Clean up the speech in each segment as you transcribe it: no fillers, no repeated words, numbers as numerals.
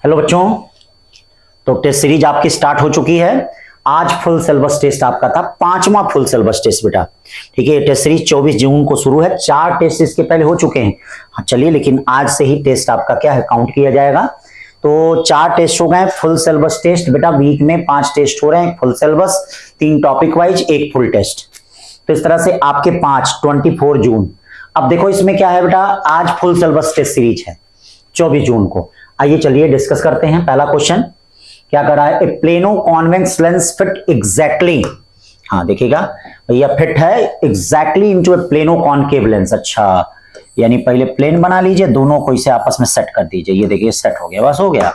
Hello बच्चों, तो test series आपकी स्टार्ट हो चुकी है। आज फुल सिलेबस टेस्ट आपका था, पांचवा फुल सिलेबस टेस्ट बेटा। ठीक है, ये टेस्ट सीरीज 24 जून को शुरू है। 4 टेस्ट इसके पहले हो चुके हैं। हाँ चलिए, लेकिन आज से ही टेस्ट आपका क्या है, काउंट किया जाएगा। तो 4 टेस्ट हो गए फुल सिलेबस टेस्ट बेटा। वीक में 5 टेस्ट हो रहे हैं full syllabus, 3 topic wise, 1 full test. तो इस तरह से आपके 24 जून। अब देखो इसमें क्या है बेटा, आज फुल सिलेबस टेस्ट सीरीज है 24 जून को। आइए चलिए डिस्कस करते हैं। पहला क्वेश्चन क्या कर रहा है, a plano convex lens fit exactly. हाँ देखिएगा भैया, फिट है exactly into a plano concave lens. अच्छा, यानी पहले प्लेन बना लीजिए, दोनों को इसे आपस में सेट कर दीजिए। ये देखिए सेट हो गया, बस हो गया।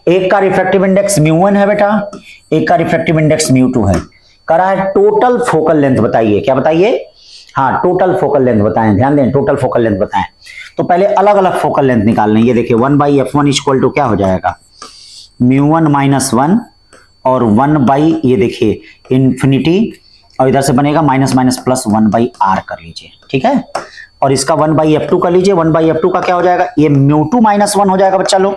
एक का रिफ्रैक्टिव इंडेक्स μ1 है बेटा, एक का रिफ्रैक्टिव इंडेक्स μ2 है। करा है टोटल फोकल लेंथ बताइए। क्या बताइए? हाँ टोटल फोकल लेंथ बताएं, ध्यान दें, टोटल फोकल लेंथ बताएं। तो पहले अलग अलग फोकल लेंथ निकालना है। ये देखिए 1/f1 इक्वल टू क्या हो जाएगा, μ1 - 1 और 1 ये देखिए इन्फिनिटी, और इधर से बनेगा माइनस माइनस प्लस 1/r कर लीजिए। ठीक है, और इसका 1/f2 कर लीजिए। 1/f2 का क्या हो जाएगा, ये μ2 - 1 हो जाएगा बच्चा लोग।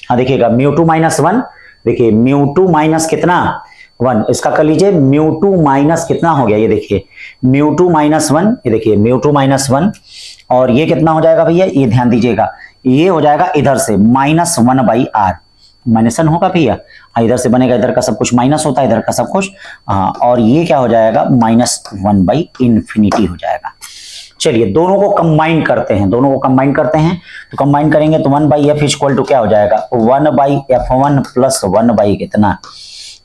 हाँ देखिएगा μ2 - 1, देखिए μ2 माइनस कितना 1, इसका कर लीजिए μ2 माइनस कितना हो गया, ये देखिए μ2 - 1, ये देखिए μ2 - 1, और ये कितना हो जाएगा भैया, ये ध्यान दीजिएगा, ये हो जाएगा इधर से -1/r, माइनस 1 होगा भैया। इधर से बनेगा, इधर का सब कुछ माइनस होता है, इधर का सब कुछ, और ये क्या हो जाएगा -1/∞ हो जाएगा। चलिए दोनों को कंबाइन करते हैं, दोनों को कंबाइन करते हैं। तो कंबाइन करेंगे तो 1/f इक्वल टू क्या हो जाएगा, 1/f1 प्लस 1 कितना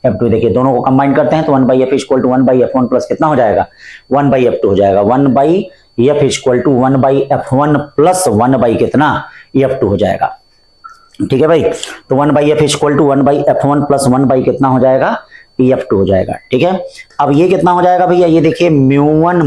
f2। देखिए दोनों को कंबाइन करते हैं तो 1/f equal to 1/f1 plus कितना हो जाएगा, 1/f2 हो जाएगा। 1/f equal to 1/f1 plus 1 कितना, f2 हो जाएगा। ठीक है भाई, तो 1/f equal to 1/f1 plus 1 कितना हो जाएगा, f2 हो जाएगा। ठीक है, अब ये कितना हो जाएगा भैया, ये देखिए μ1 -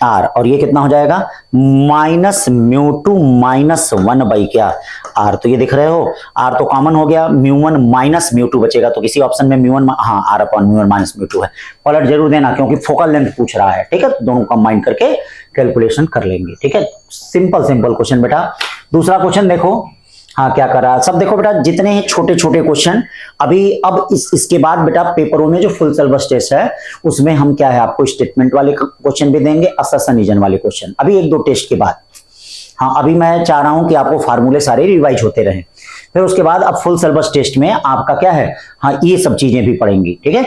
1/r, और ये कितना हो जाएगा -μ2 - 1 क्या r। तो ये दिख रहे हो, r तो कॉमन हो गया, μ1 - μ2 बचेगा। तो किसी ऑप्शन में μ1 हाँ r/μ1 - μ2 है। पलट जरूर देना क्योंकि फोकल लेंथ पूछ रहा है। ठीक है, तो दोनों कंबाइन करके कैलकुलेशन कर लेंगे। ठीक है, सिंपल सिंपल क्वेश्चन बेटा। दूसरा क्वेश्चन देखो, हाँ क्या कर रहा है सब देखो बेटा, जितने ही छोटे छोटे क्वेश्चन अभी, अब इसके बाद बेटा पेपरों में जो फुल सिलेबस टेस्ट है उसमें हम क्या है, आपको स्टेटमेंट वाले क्वेश्चन भी देंगे, असर्शन रीजन वाले क्वेश्चन, अभी 1-2 टेस्ट के बाद। हाँ अभी मैं चाह रहा हूं कि आपको फार्मूले सारे रिवाइज होते रहें, फिर उसके बाद अब फुल सिलेबस टेस्ट में आपका क्या है, हाँ ये सब चीजें भी पढ़ेंगी। ठीक है,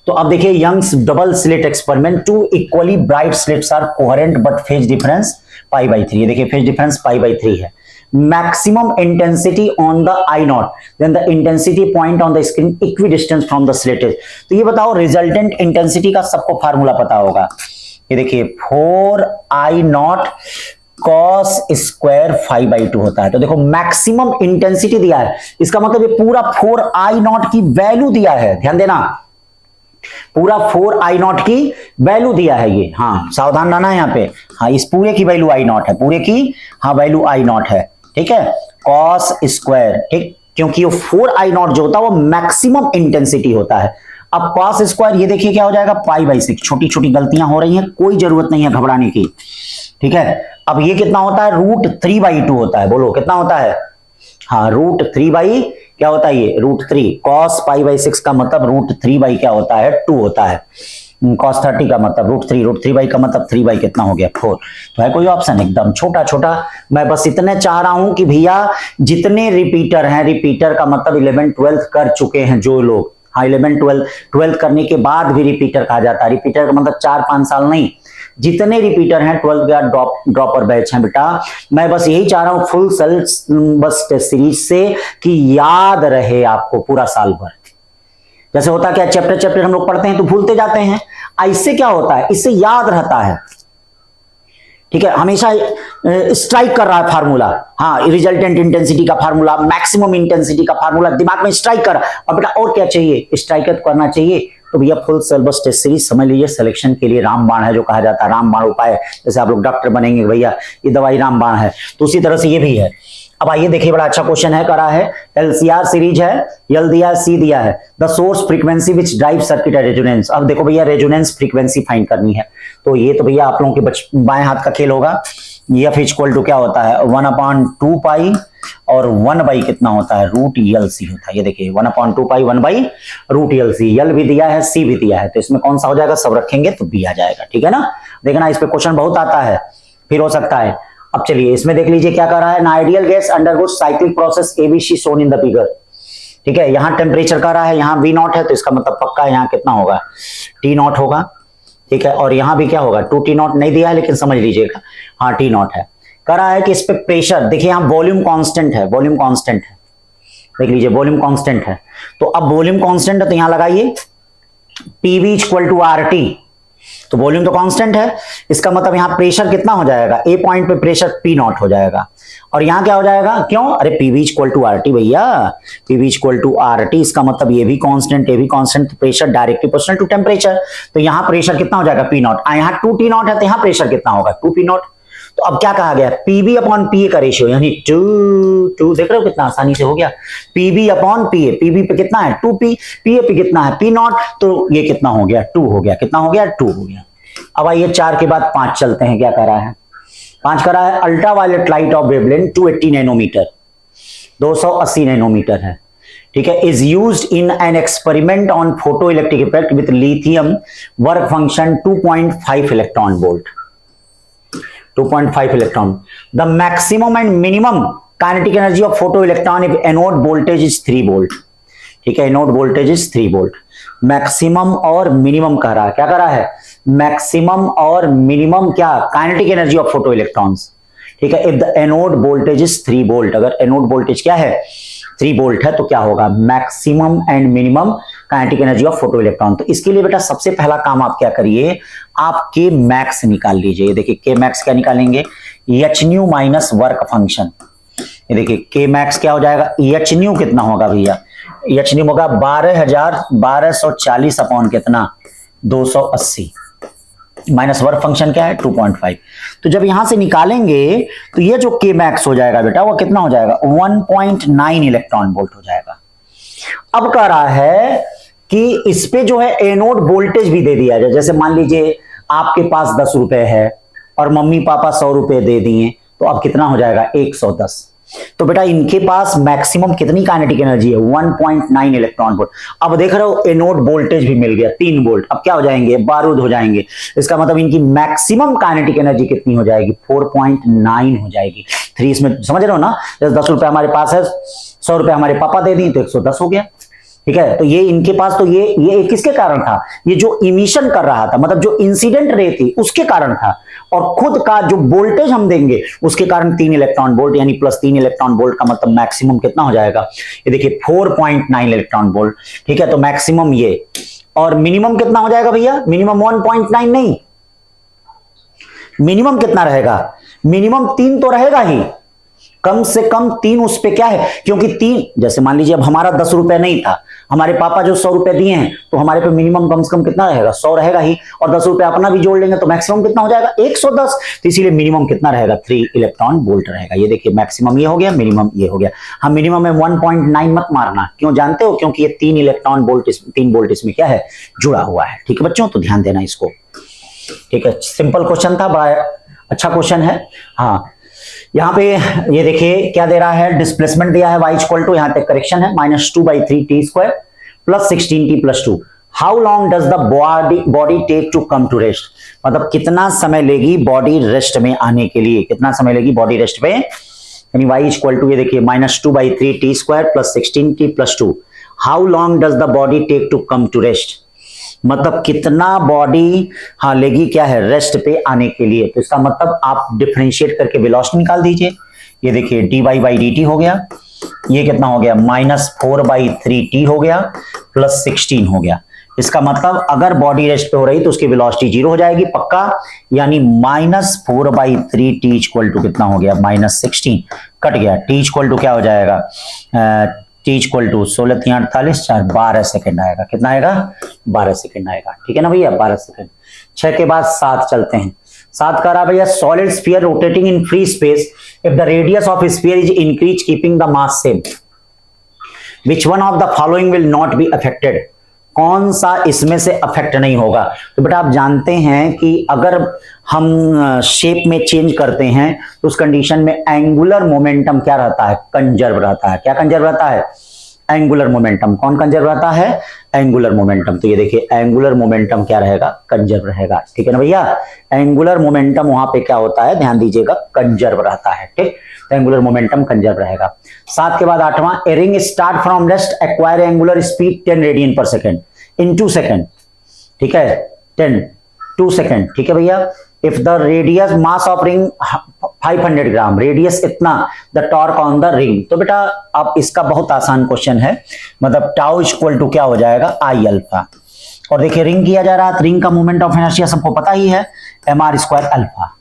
तो अब देखिए Young's double slit experiment, 2 equally bright slits are coherent but phase difference π/3। देखिए फेज डिफरेंस π/3 है। Maximum intensity on the I0, then the intensity point on the screen equidistant from the slit is। तो ये बताओ resultant intensity का सबको formula पता होगा। ये देखिए 4I0 cos स्क्वायर 5/2 होता है। तो देखो मैक्सिमम इंटेंसिटी दिया है, इसका मतलब ये पूरा 4I0 की वैल्यू दिया है, ध्यान देना, पूरा 4I0 की वैल्यू दिया है ये। हाँ सावधान रहना है यहाँ पे, हाँ इस पूरे की वैल्यू I0 है, पूरे की हाँ वैल्यू I0 है। ठीक है, कॉस स्क्वायर, ठीक, क्योंकि वो 4I0 जो होता है वो मैक्सिमम इंटेंसिटी होता है। अब कॉस स्क्वायर ये देखिए क्या हो जाएगा π/6। छोटी छोटी गलतियां हो रही हैं, कोई जरूरत नहीं है घबराने की। ठीक है, अब ये कितना होता है, √3/2 होता है। बोलो कितना होता है, हाँ √3 क्या होता है, ये √3। cos π/6 का मतलब √3 क्या होता है, 2 होता है। cos 30 का मतलब √3 का मतलब 3 कितना हो गया, 4। तो है कोई ऑप्शन, एकदम छोटा छोटा। मैं बस इतने चाह रहा हूं कि भैया जितने रिपीटर हैं, रिपीटर का मतलब 11th 12th कर चुके हैं जो लोग, हाँ 11th 12th करने के बाद भी रिपीटर कहा जाता है। रिपीटर का मतलब 4-5 साल नहीं, जितने रिपीटर हैं 12th के बाद ड्रॉपर बैच हैं बेटा, मैं बस यही चाह रहा हूं फुल सिलेबस टेस्ट सीरीज से कि याद रहे आपको पूरा साल भर। जैसे होता क्या, चैप्टर हम लोग पढ़ते हैं तो भूलते जाते हैं, इससे क्या होता है, इससे याद रहता है। ठीक है, हमेशा स्ट्राइक कर रहा है फार्मूला, हाँ रिजल्टेंट इंटेंसिटी का फार्मूला, मैक्सिमम इंटेंसिटी का फार्मूला दिमाग में स्ट्राइक कर। अब बेटा और क्या चाहिए, स्ट्राइक करना चाहिए। तो भैया फुल सिलेबस टेस्ट सीरीज समझ लीजिए सिलेक्शन के लिए रामबाण है, जो कहा जाता है रामबाण उपाय। जैसे आप लोग डॉक्टर बनेंगे भैया, ये दवाई रामबाण है, तो उसी तरह से ये भी है। अब आइए देखिए, बड़ा अच्छा क्वेश्चन है, करा है एलसीआर सीरीज है, एल दिया है, सी दिया है, the source frequency which drive circuit है रेजोनेंस। अब देखो भैया रेजोनेंस फ्रीक्वेंसी फाइंड करनी है, तो ये तो भैया आप लोगों के बाएं हाथ का खेल होगा। एफ इक्वल टू क्या होता है 1/2 पाई और 1 बाई कितना होता है रूट यल सी होता है। ये देखिए 1/2 पाई 1 बाई रूट यल सी, यल भी दिया है सी भी दिया है, तो इसमें कौन सा हो जाएगा, सब रखेंगे तो बी आ जाएगा। ठीक है ना, देखना इस पे क्वेश्चन बहुत आता है, फिर हो सकता है। अब चलिए इसमें देख लीजिए क्या कर रहा है, an ideal gas undergoes cyclic process ABC shown in the figure. ठीक है, यहाँ टेम्परेचर कर रहा है, यहाँ वी नॉट है, तो इसका मतलब पक्का यहाँ कितना होगा टी नॉट होगा। ठीक है, और यहाँ भी क्या होगा 2T नॉट नहीं दिया है लेकिन समझ लीजिएगा हाँ टी नॉट है। कह रहा है कि इस पे प्रेशर देखिए, यहाँ वॉल्यूम कांस्टेंट है, वॉल्यूम कांस्टेंट है, देख लीजिए वॉल्यूम कांस्टेंट है। तो अब वॉल्यूम कांस्टेंट है तो यहाँ लगाइए पीवी इक्वल टू आरटी, तो वॉल्यूम तो कांस्टेंट है, इसका मतलब यहाँ प्रेशर कितना हो जाएगा, ए पॉइंट पे प्रेशर पी नॉट हो जाएगा, और यहाँ क्या हो जाएगा, क्यों, अरे पीवी इक्वल टू आरटी भैया, पीवी इक्वल टू आरटी, इसका मतलब ये भी कांस्टेंट ये भी कांस्टेंट, तो pressure directly proportional to temperature, तो यहाँ प्रेशर कितना हो जाएगा पी नॉट, यहाँ 2T नॉट है तो यहाँ प्रेशर कितना होगा 2P नॉट। तो अब क्या कहा गया, पीबी अपॉन पीए का रेशियो, यानी 2 देख रहे हो कितना आसानी से हो गया, पीबी अपॉन पीए, पीबी पे कितना है 2P, पीए पे कितना है पी नॉट, तो ये कितना हो गया 2 हो गया, कितना हो गया 2 हो गया। अब आइए 4 के बाद 5 चलते हैं, क्या कर रहा है 5 कर रहा है, ultra violet light of wavelength 280 nanometer 280 nanometer है। ठीक है, is used in an experiment on photo electric effect with lithium work function 2.5 electron volt, 2.5 electron. The maximum and minimum kinetic energy of photo electron if anode voltage is 3 volt. ठीक है, anode voltage is 3 volt. Maximum और minimum कह रहा है, क्या कह रहा है मैक्सिमम और मिनिमम क्या kinetic energy of photo electrons. ठीक है, if the anode voltage is 3 volt, अगर एनोड वोल्टेज क्या है 3 वोल्ट है तो क्या होगा maximum and minimum kinetic energy of photo electron. तो इसके लिए बेटा सबसे पहला काम आप क्या करिए, आप के मैक्स निकाल लीजिए। देखिए के मैक्स क्या निकालेंगे, H new minus work function. ये देखिए के मैक्स क्या हो जाएगा, एच न्यू कितना होगा भैया, एच न्यू होगा 1240 अपॉन कितना 280 माइनस वर्क फंक्शन क्या है 2.5। तो जब यहां से निकालेंगे तो ये जो के मैक्स हो जाएगा बेटा वो कितना हो जाएगा 1.9 इलेक्ट्रॉन वोल्ट हो जाएगा। अब कह रहा है कि इस पे जो है एनोड वोल्टेज भी दे दिया जाए, जैसे मान लीजिए आपके पास 10 रुपए है और मम्मी पापा 100 रुपए दे दिए, तो अब कितना हो जाएगा 110। तो बेटा इनके पास मैक्सिमम कितनी काइनेटिक एनर्जी है 1.9 इलेक्ट्रॉन वोल्ट। अब देख रहे हो एनोड वोल्टेज भी मिल गया 3 वोल्ट, अब क्या हो जाएंगे बारूद हो जाएंगे। इसका मतलब इनकी मैक्सिमम काइनेटिक एनर्जी कितनी हो जाएगी 4.9 हो जाएगी। 3 इसमें समझ रहे हो ना, जैसे 10 रुपए हमारे पास है 100 रुपए हमारे पापा दे दिए तो 110 हो गया। ठीक है, तो ये इनके पास तो ये किसके कारण था, ये जो इमिशन कर रहा था मतलब जो इंसिडेंट रे थी उसके कारण था, और खुद का जो वोल्टेज हम देंगे उसके कारण 3 इलेक्ट्रॉन वोल्ट, यानी प्लस 3 इलेक्ट्रॉन वोल्ट का मतलब मैक्सिमम कितना हो जाएगा, ये देखिए 4.9 इलेक्ट्रॉन वोल्ट। ठीक है, तो मैक्सिमम ये, और मिनिमम कितना हो जाएगा भैया, मिनिमम 1.9 नहीं, मिनिमम कितना रहेगा, मिनिमम 3 तो रहेगा ही, कम से कम 3 उस पे क्या है, क्योंकि 3 जैसे मान लीजिए अब हमारा 10 रुपए नहीं था, हमारे पापा जो 100 रुपए दिए हैं तो हमारे पे मिनिमम कम से कम कितना रहेगा 100 रहेगा ही, और 10 रुपए अपना भी जोड़ लेंगे तो मैक्सिमम कितना हो जाएगा 110। तो इसीलिए मिनिमम कितना रहेगा 3 इलेक्ट्रॉन वोल्ट रहेगा। ये देखिए मैक्सिमम ये हो गया, मिनिमम ये हो गया। हम मिनिमम में 1.9 मत मारना, क्यों जानते हो, क्योंकि ये 3 इलेक्ट्रॉन वोल्ट 3 वोल्ट इसमें क्या है जुड़ा हुआ है। ठीक है बच्चों, तो ध्यान देना इसको। ठीक है, सिंपल क्वेश्चन था, बड़ा अच्छा क्वेश्चन है। हाँ, यहां पे ये देखिए क्या दे रहा है, डिस्प्लेसमेंट दिया है y इक्वल टू, यहां तक करेक्शन है -2/3t² plus 16t+2। How long does the body take to come to rest, मतलब कितना समय लेगी बॉडी रेस्ट में आने के लिए, कितना समय लेगी बॉडी रेस्ट में, यानी y इक्वल टू ये देखिए -2/3t² plus 16t+2। How long does the body take to come to rest, मतलब कितना बॉडी हाँ लेगी क्या है रेस्ट पे आने के लिए। तो इसका मतलब आप डिफरेंशिएट करके वेलोसिटी निकाल दीजिए। ये देखिए dy/dt हो गया, ये कितना हो गया -4/3t हो गया प्लस 16 हो गया। इसका मतलब अगर बॉडी रेस्ट पे हो रही तो उसकी वेलोसिटी 0 हो जाएगी पक्का, यानी -4/3t इक्वल टू कितना हो गया -16 कट गया, t इक्वल टू क्या हो जाएगा t इक्वल टू 16 3 48 4 12 सेकंड आएगा, कितना आएगा 12 सेकंड आएगा। ठीक है ना भैया 12 सेकंड। 6 के बाद 7 चलते हैं। 7 कह रहा भैया solid sphere rotating in free space if the radius of sphere is increase keeping the mass same, which one of the following will not be affected, कौन सा इसमें से अफेक्ट नहीं होगा। तो बेटा आप जानते हैं कि अगर हम शेप में चेंज करते हैं तो उस कंडीशन में एंगुलर मोमेंटम क्या रहता है, कंजर्व रहता है। क्या कंजर्व रहता है, एंगुलर मोमेंटम। कौन कंजर्व रहता है, एंगुलर मोमेंटम। तो ये देखिए एंगुलर मोमेंटम क्या रहेगा, कंजर्व रहेगा। ठीक है ना भैया, एंगुलर मोमेंटम वहां पे क्या होता है, ध्यान दीजिएगा, कंजर्व रहता है। ठीक, तो एंगुलर मोमेंटम कंजर्व रहेगा। 7 के बाद 8वां, a ring start from rest acquire angular speed 10 radian per second in 2 second. ठीक है, 2 सेकेंड। ठीक है भैया, if the radius mass of ring 500 gram, radius इतना, the torque on the ring. तो बेटा अब इसका बहुत आसान क्वेश्चन है, मतलब टाउ इक्वल टू क्या हो जाएगा, आई अल्फा। और देखिए रिंग किया जा रहा है, रिंग का मोमेंट ऑफ इनर्शिया सबको पता ही है, mr स्क्वायर अल्फा।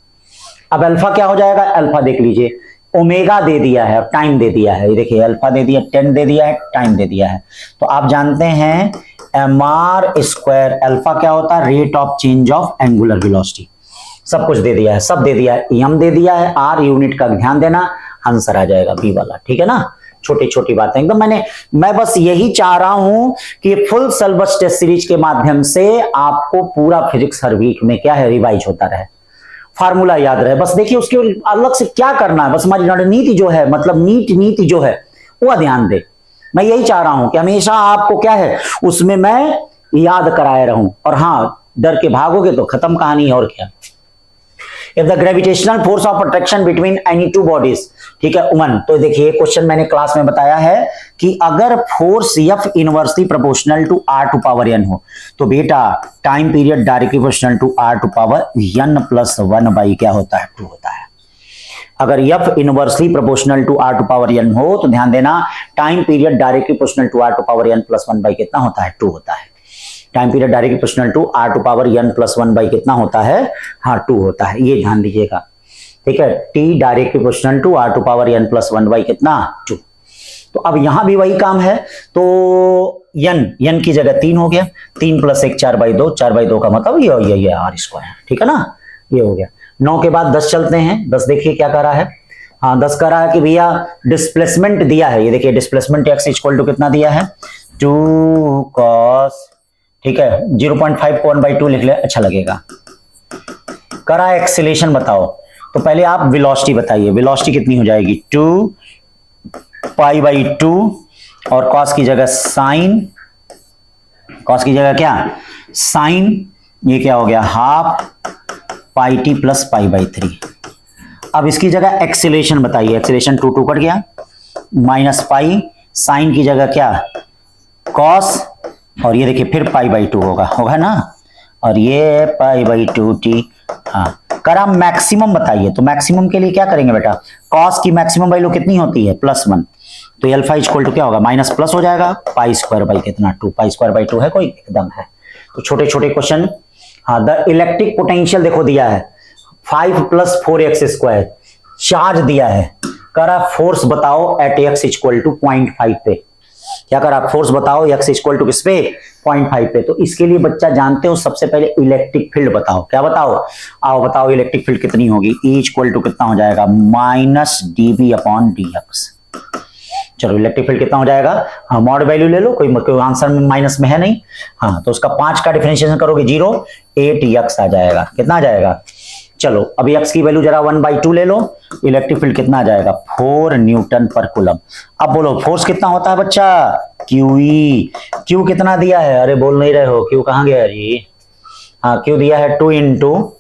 अब अल्फा क्या हो जाएगा, अल्फा देख लीजिए, ओमेगा दे दिया है, टाइम दे दिया है, ये देखिए अल्फा दे दिया, 10 दे दिया है, टाइम दे दिया है। तो आप जानते हैं mr स्क्वायर अल्फा क्या होता है, rate of change of angular velocity. सब कुछ दे दिया है, सब दे दिया है, एम दे दिया है, आर यूनिट का ध्यान देना, आंसर आ जाएगा बी वाला। ठीक है ना, छोटी छोटी बातें एकदम। मैं बस यही चाह रहा हूं कि फुल सिलेबस टेस्ट सीरीज के माध्यम से आपको पूरा फिजिक्स हर वीक में क्या है, रिवाइज होता रहे, फार्मूला याद रहे। बस देखिए उसके अलग से क्या करना है, बस हमारी रणनीति जो है, मतलब नीति जो है वो ध्यान दे। मैं यही चाह रहा हूं कि हमेशा आपको क्या है उसमें मैं याद कराए रहूं। और हाँ, डर के भागोगे तो खत्म कहानी, और क्या। If the gravitational force of attraction between any two bodies, ठीक है उमन, तो देखिए क्वेश्चन मैंने क्लास में बताया है कि अगर force F inversely proportional to R to power n हो तो बेटा time period directly proportional to R to power n plus 1 by क्या होता है, 2 होता है। अगर F inversely proportional to R to power n हो तो ध्यान देना time period directly proportional to R to power n plus 1 by कितना होता है, 2 होता है। Time period directly proportional to R to power n plus 1 by कितना होता है, हाँ 2 होता है, ये ध्यान दीजिएगा। ठीक है, T directly proportional to R to power n plus 1 by कितना, 2। तो अब यहां भी वही काम है, तो n की जगह 3 हो गया, 3 प्लस 1 4/2, 4/2 का मतलब ये R स्क्वायर। ठीक है ना, ये हो गया। 9 के बाद 10 चलते हैं। 10 देखिए क्या कर रहा है, हाँ 10 कर रहा है कि भैया डिस्प्लेसमेंट दिया है, ये देखिए डिस्प्लेसमेंट x इक्वल टू कितना दिया है, 2 cos, ठीक है 0.5 को 1/2 लिख ले, अच्छा लगेगा। करा एक्सीलरेशन बताओ, तो पहले आप वेलोसिटी बताइए, वेलोसिटी कितनी हो जाएगी, 2π/2 और cos की जगह साइन, cos की जगह क्या साइन, ये क्या हो गया हाफ πt प्लस π/3। अब इसकी जगह एक्सीलरेशन बताइए, एक्सीलरेशन 2 कट गया, माइनस पाई, साइन की जगह क्या cos, और ये देखिए फिर π/2 होगा ना, और ये π/2t। हाँ, करा मैक्सिमम बताइए, तो मैक्सिमम के लिए क्या करेंगे बेटा, cos की मैक्सिमम वैल्यू कितनी होती है, +1, तो अल्फा इक्वल टू क्या होगा, माइनस प्लस हो जाएगा, π² बाई कितना 2, π² है कोई एकदम है। तो छोटे छोटे क्वेश्चन। हाँ, द इलेक्ट्रिक पोटेंशियल देखो दिया है 5 + 4x², चार्ज दिया है, करा फोर्स बताओ एट x इक्वल टू 0.5 पे, क्या करा फोर्स बताओ x इक्वल टू किस पे, 0.5 पे। तो इसके लिए बच्चा जानते हो सबसे पहले इलेक्ट्रिक फील्ड बताओ, क्या बताओ, आओ बताओ इलेक्ट्रिक फील्ड कितनी होगी, E इक्वल टू कितना हो जाएगा, -dB/dx। चलो इलेक्ट्रिक फील्ड कितना हो जाएगा, हाँ मॉड वैल्यू ले लो, कोई आंसर में माइनस में है नहीं। हाँ, तो उसका 5 का डिफरेंशिएशन करोगे 0, 8x आ जाएगा, कितना आ जाएगा। चलो अभी x की वैल्यू जरा 1/2 ले लो, इलेक्ट्रिक फील्ड कितना आ जाएगा, 4 न्यूटन पर कूलम। अब बोलो फोर्स कितना होता है बच्चा, QE, Q कितना दिया है, अरे बोल नहीं रहे हो, Q कहां गया जी, हाँ Q दिया है 2 ×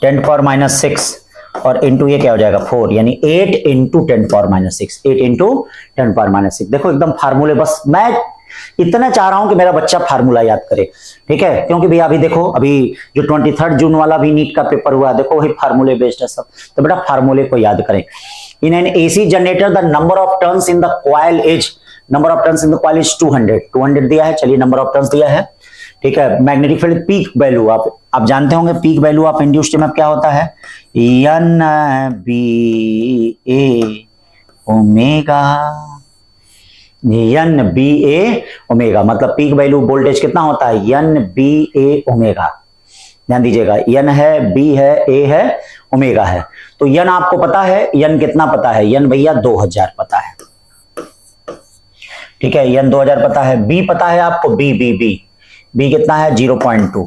10⁻⁶ और इंटू ये क्या हो जाएगा 4, यानी 8 × 10⁻⁶, 8 × 10⁻⁶। देखो एकदम फार्मूले, बस मैं इतना चाह रहा हूं कि मेरा बच्चा फार्मूला याद करे, ठीक है, क्योंकि भैया अभी देखो, अभी जो 23 जून वाला भी नीट का पेपर हुआ, देखो वही फार्मूले बेस्ड है सब, तो बेटा फार्मूले को याद करें। In an AC generator the number of turns in the coil is, number of turns in the coil is 200 दिया है, चलिए नंबर ऑफ टर्न्स दिया है, ठीक है। मैग्नेटिक फील्ड पीक वैल्यू आप जानते होंगे, peak value of induced EMF क्या होता है, NBA मतलब पीक वैल्यू वोल्टेज कितना होता है, NBA। ध्यान दीजिएगा, N है, B है, A है, ओमेगा है। तो यन आपको पता है, यन कितना पता है, यन भैया 2000 पता है, ठीक है, यन 2000 पता है। बी पता है आपको, बी कितना है 0.2,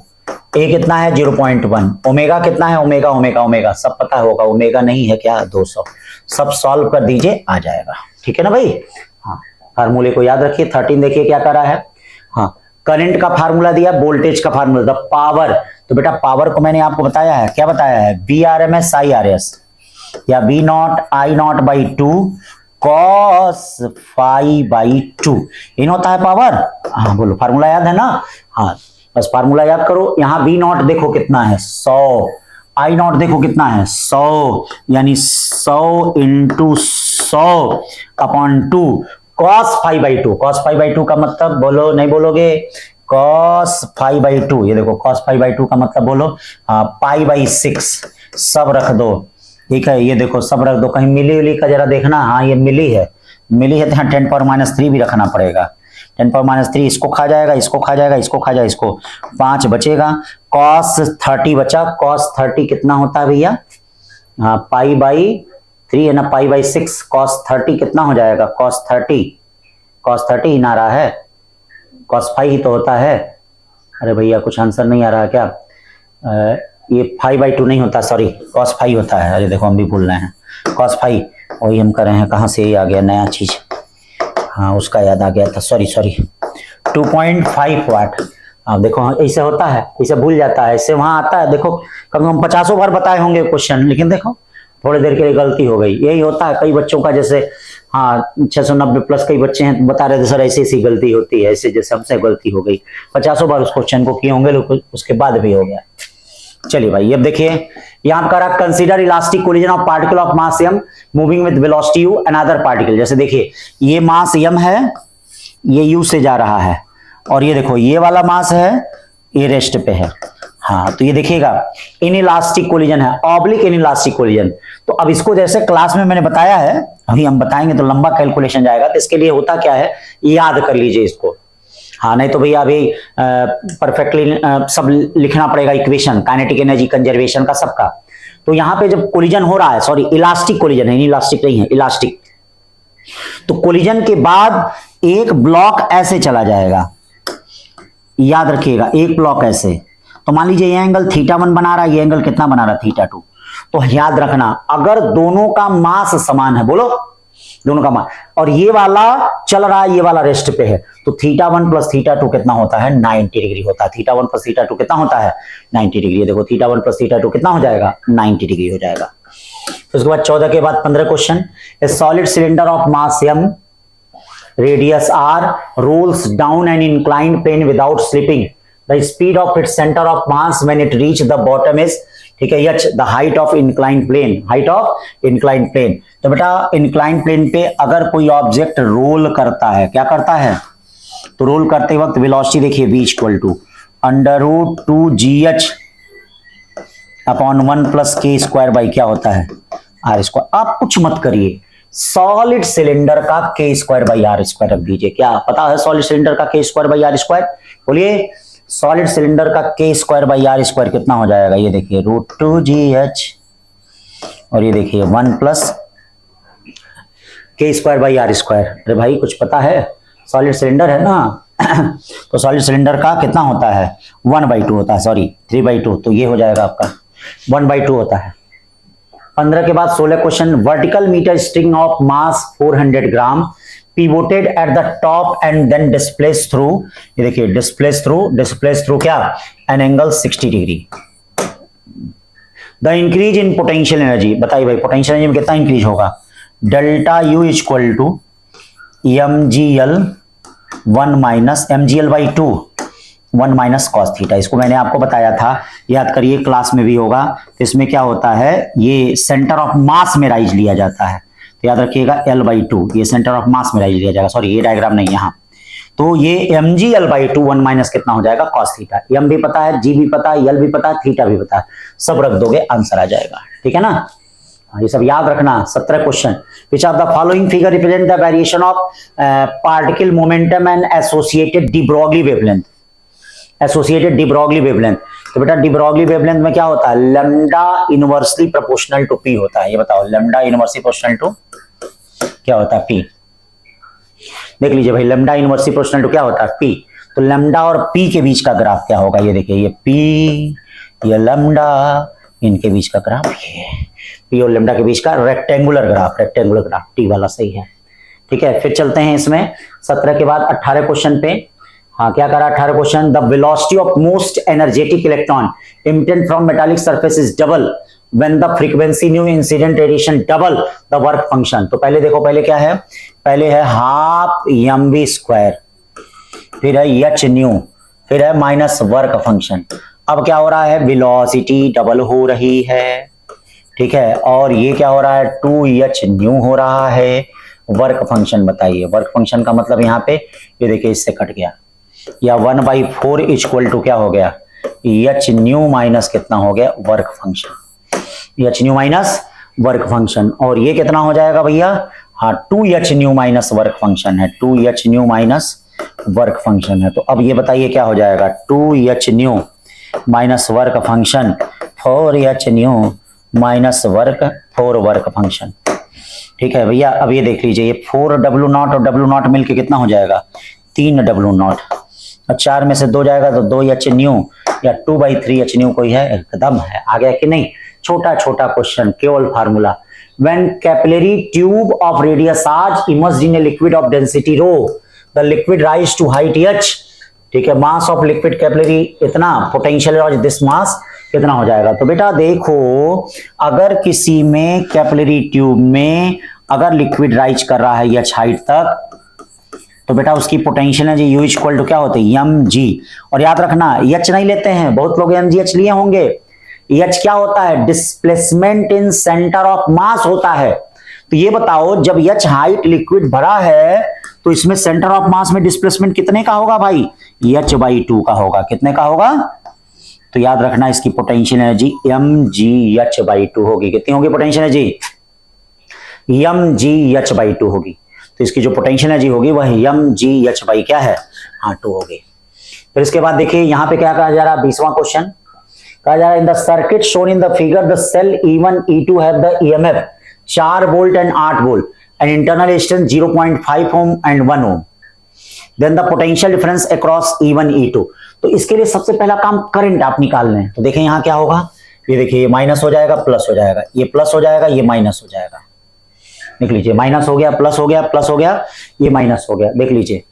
ए कितना है 0.1, ओमेगा कितना है, ओमेगा सब पता होगा, ओमेगा नहीं है क्या 200, सब सॉल्व कर दीजिए आ जाएगा, ठीक है ना भाई। हाँ, फार्मूले को याद रखिए। 13 देखिए क्या करा है, हाँ करंट का फार्मूला दिया, वोल्टेज का फार्मूला, द पावर, तो बेटा पावर को मैंने आपको बताया है, क्या बताया है, VRMS IRS या V0I0/2 cos phi/2 इन होता है पावर। हाँ बोलो, फार्मूला याद है ना, हाँ बस फार्मूला याद करो। यहाँ V0 देखो कितना है 100, I0 देखो कितना है 100, यानी 100 × 100/2 cos phi/2, cos phi/2 का मतलब बोलो, नहीं बोलोगे, cos phi/2, ये देखो cos phi/2 का मतलब बोलो pi/6, सब रख दो, ठीक है, ये देखो सब रख दो, कहीं मिली उली का जरा देखना, हाँ ये मिली है तो यहाँ 10⁻³ भी रखना पड़ेगा, 10⁻³ इसको खा जाएगा, इसको खा जाएगा, इसको खा जाएगा, इसको 5 बचेगा, cos 30 बचा, cos 30 कितना होता है भैया, हाँ pi/3 है ना, pi/6, cos 30 कितना हो जाएगा, cos 30 ही ना रहा है, cos phi ही तो होता है। अरे भैया कुछ आंसर नहीं आ रहा क्या, ये phi/2 नहीं होता, सॉरी cos phi होता है, अरे देखो हम भी भूल रहे हैं, cos phi वही हम कर रहे हैं, कहाँ से आ गया नया चीज, हाँ उसका याद आ गया था, सॉरी 2.5 वाट। अब देखो ऐसे होता है, ऐसे भूल जाता है, ऐसे वहां आता है, देखो कम से कम 50 बार बताए होंगे क्वेश्चन, लेकिन देखो थोड़ी देर के लिए गलती हो गई, यही होता है कई बच्चों का, जैसे हाँ 690+ कई बच्चे हैं बता रहे थे सर ऐसी ऐसी गलती होती है, ऐसे जैसे हमसे गलती हो गई, 50 बार उस क्वेश्चन को किए होंगे, उसके बाद भी हो गया। चलिए भाई अब देखिए यहां पर रहा, consider elastic collision of particle of mass m moving with velocity u another particle. जैसे देखिए ये मास m है, ये u से जा रहा है, और ये देखो ये वाला मास है, ये रेस्ट पे है, हाँ तो ये देखिएगा इनइलास्टिक कोलिजन है, ऑब्लिक इनइलास्टिक कोलिजन। तो अब इसको जैसे क्लास में मैंने बताया है, अभी हम बताएंगे तो लंबा कैलकुलेशन जाएगा, तो इसके लिए होता क्या है याद कर लीजिए इसको, हाँ नहीं तो भैया अभी परफेक्टली सब लिखना पड़ेगा, इक्वेशन काइनेटिक एनर्जी कंजर्वेशन का सबका। तो यहां पे जब कोलिजन हो रहा है, सॉरी इलास्टिक कोलिजन है, इलास्टिक नहीं है, इलास्टिक, तो कोलिजन के बाद एक ब्लॉक ऐसे चला जाएगा, याद रखिएगा एक ब्लॉक ऐसे, तो मान लीजिए ये एंगल θ1 बना रहा है, ये एंगल कितना बना रहा है θ2, तो याद रखना अगर दोनों का मास समान है, बोलो दोनों का मास, और ये वाला चल रहा है, ये वाला रेस्ट पे है, तो θ1 + θ2 कितना होता है 90 डिग्री होता है, θ1 + θ2 कितना होता है 90 डिग्री, देखो θ1 + θ2 कितना हो जाएगा 90 डिग्री हो जाएगा। उसके बाद 14 के बाद 15 question, A solid cylinder of mass m radius r rolls down an inclined plane without slipping, the speed of its center of mass when it reach the bottom is, ठीक है, h the height of inclined plane, height of inclined plane। तो बेटा inclined plane पे अगर कोई object role करता है, क्या करता है, तो रोल करते वक्त वेलोसिटी देखिए v = √2gh अपॉन 1 + k² क्या होता है r²। आप कुछ मत करिए, सॉलिड सिलेंडर का k²/r² रख दीजिए, क्या पता है सॉलिड सिलेंडर का k²/r², बोलिए सॉलिड सिलेंडर का k²/r² कितना हो जाएगा, ये देखिए √2gh, और ये देखिए 1 + k²/r²। अरे भाई कुछ पता है, सॉलिड सिलेंडर है ना तो सॉलिड सिलेंडर का कितना होता है 1/2 होता है, सॉरी 3/2, तो ये हो जाएगा आपका 1/2 होता है। 15 के बाद 16 question, vertical meter string of mass 400 gram pivoted at the top and then displaced through, ये देखिए displaced through क्या an angle 60 degree. the increase in potential energy, बताइए भाई पोटेंशियल एनर्जी में कितना इंक्रीज होगा, delta U = mgl 1 - mgl/2 1 - cos theta. इसको मैंने आपको बताया था, याद करिए क्लास में भी होगा। तो इसमें क्या होता है, ये सेंटर ऑफ मास में राइज लिया जाता है, तो याद रखिएगा L/2, ये सेंटर ऑफ मास में राइज लिया जाएगा, सॉरी ये डायग्राम नहीं यहाँ, तो ये mgl/2 1 - कितना हो जाएगा cos थीटा। m भी पता है, g भी पता है, l भी पता है, थीटा भी पता है, सब रख दोगे आंसर आ जाएगा, ठीक है ना, ये सब याद रखना। 17 question, which of the following figure represent the variation of particle momentum and associated de Broglie wavelength, associated de Broglie wavelength, तो बेटा डी ब्रॉगली वेवलेंथ में क्या होता है, lambda inversely proportional to p होता है। ये बताओ लैम्डा इनवर्सली प्रोपोर्शनल टू क्या होता है, पी। देख लीजिए भाई, लैम्डा इनवर्सली प्रोपोर्शनल टू क्या होता है, पी। तो लैम्डा और पी के बीच का ग्राफ क्या होगा, ये देखिए, ये पी, ये लैम्डा, इनके बीच का ग्राफ ये पी और लैम्डा के बीच का रेक्टेंगुलर ग्राफ टी वाला सही है। ठीक है, फिर चलते हैं इसमें 17 के बाद 18 क्वेश्चन पे। हाँ, क्या करा 18 question, the velocity of most energetic electron emitted from metallic surface is double when the frequency new incident radiation double the work function। तो पहले देखो, पहले क्या है, पहले है हाफ mv स्क्वायर, फिर है एच न्यू, फिर है माइनस वर्क फंक्शन। अब क्या हो रहा है, वेलोसिटी डबल हो रही है, ठीक है, और ये क्या हो रहा है, 2h न्यू हो रहा है। वर्क फंक्शन बताइए, वर्क फंक्शन का मतलब यहाँ पे ये देखिए इससे कट गया, या 1/4 इक्वल टू क्या हो गया, एच न्यू माइनस कितना हो गया, work function, H new minus work function. और ये कितना हो जाएगा भैया, हाँ 2h new minus work function है, 2h new minus work function है। तो अब ये बताइए क्या हो जाएगा, 2h new minus work function 4h new minus work 4 work function. ठीक है भैया, अब ये देख लीजिए, ये 4w0 और w0 मिलके कितना हो जाएगा, 3w0, और 4 में से 2 जाएगा तो 2h न्यू या 2/3h न्यू कोई है, एकदम है। आ गया कि नहीं, छोटा छोटा क्वेश्चन, केवल formula. When capillary tube of radius r immersed in a liquid of density rho, the liquid rise to height h, ठीक है, मास ऑफ लिक्विड कैपिलरी इतना, पोटेंशियल ऑफ दिस मास कितना हो जाएगा। तो बेटा देखो, अगर किसी में कैपिलरी ट्यूब में अगर लिक्विड राइज कर रहा है h हाइट तक, तो बेटा उसकी पोटेंशियल है जी U इक्वल टू क्या होते हैं, mg। और याद रखना h नहीं लेते हैं, बहुत लोग mgh लिए होंगे। h क्या होता है, displacement in centre of mass होता है। तो ये बताओ, जब h हाइट लिक्विड भरा है तो इसमें सेंटर ऑफ मास में डिस्प्लेसमेंट कितने का होगा भाई, h/2 का होगा। कितने का होगा, तो याद रखना इसकी पोटेंशियल एनर्जी mgh/2 होगी। कितनी होगी पोटेंशियल एनर्जी, mgh/2 होगी। तो इसकी जो पोटेंशियल एनर्जी होगी वह mgh/ क्या है, हाँ 2 होगी। फिर इसके बाद देखिए यहाँ पे क्या कहा जा रहा है, 20वां क्वेश्चन कहा जा रहा है, in the circuit shown in the figure the cell E1 E2 have the EMF 4 volt and 8 volt and internal resistance 0.5 ohm and 1 ohm, then the potential difference across E1 E2। तो इसके लिए सबसे पहला काम करंट आप निकाल लें। तो देखें यहाँ क्या होगा, ये देखिए, ये माइनस हो जाएगा, प्लस हो जाएगा, ये प्लस हो जाएगा, ये माइनस हो जाएगा। देख लीजिए, माइनस हो गया, प्लस हो गया, प्लस हो गया, ये माइनस हो गया। देख लीजिए,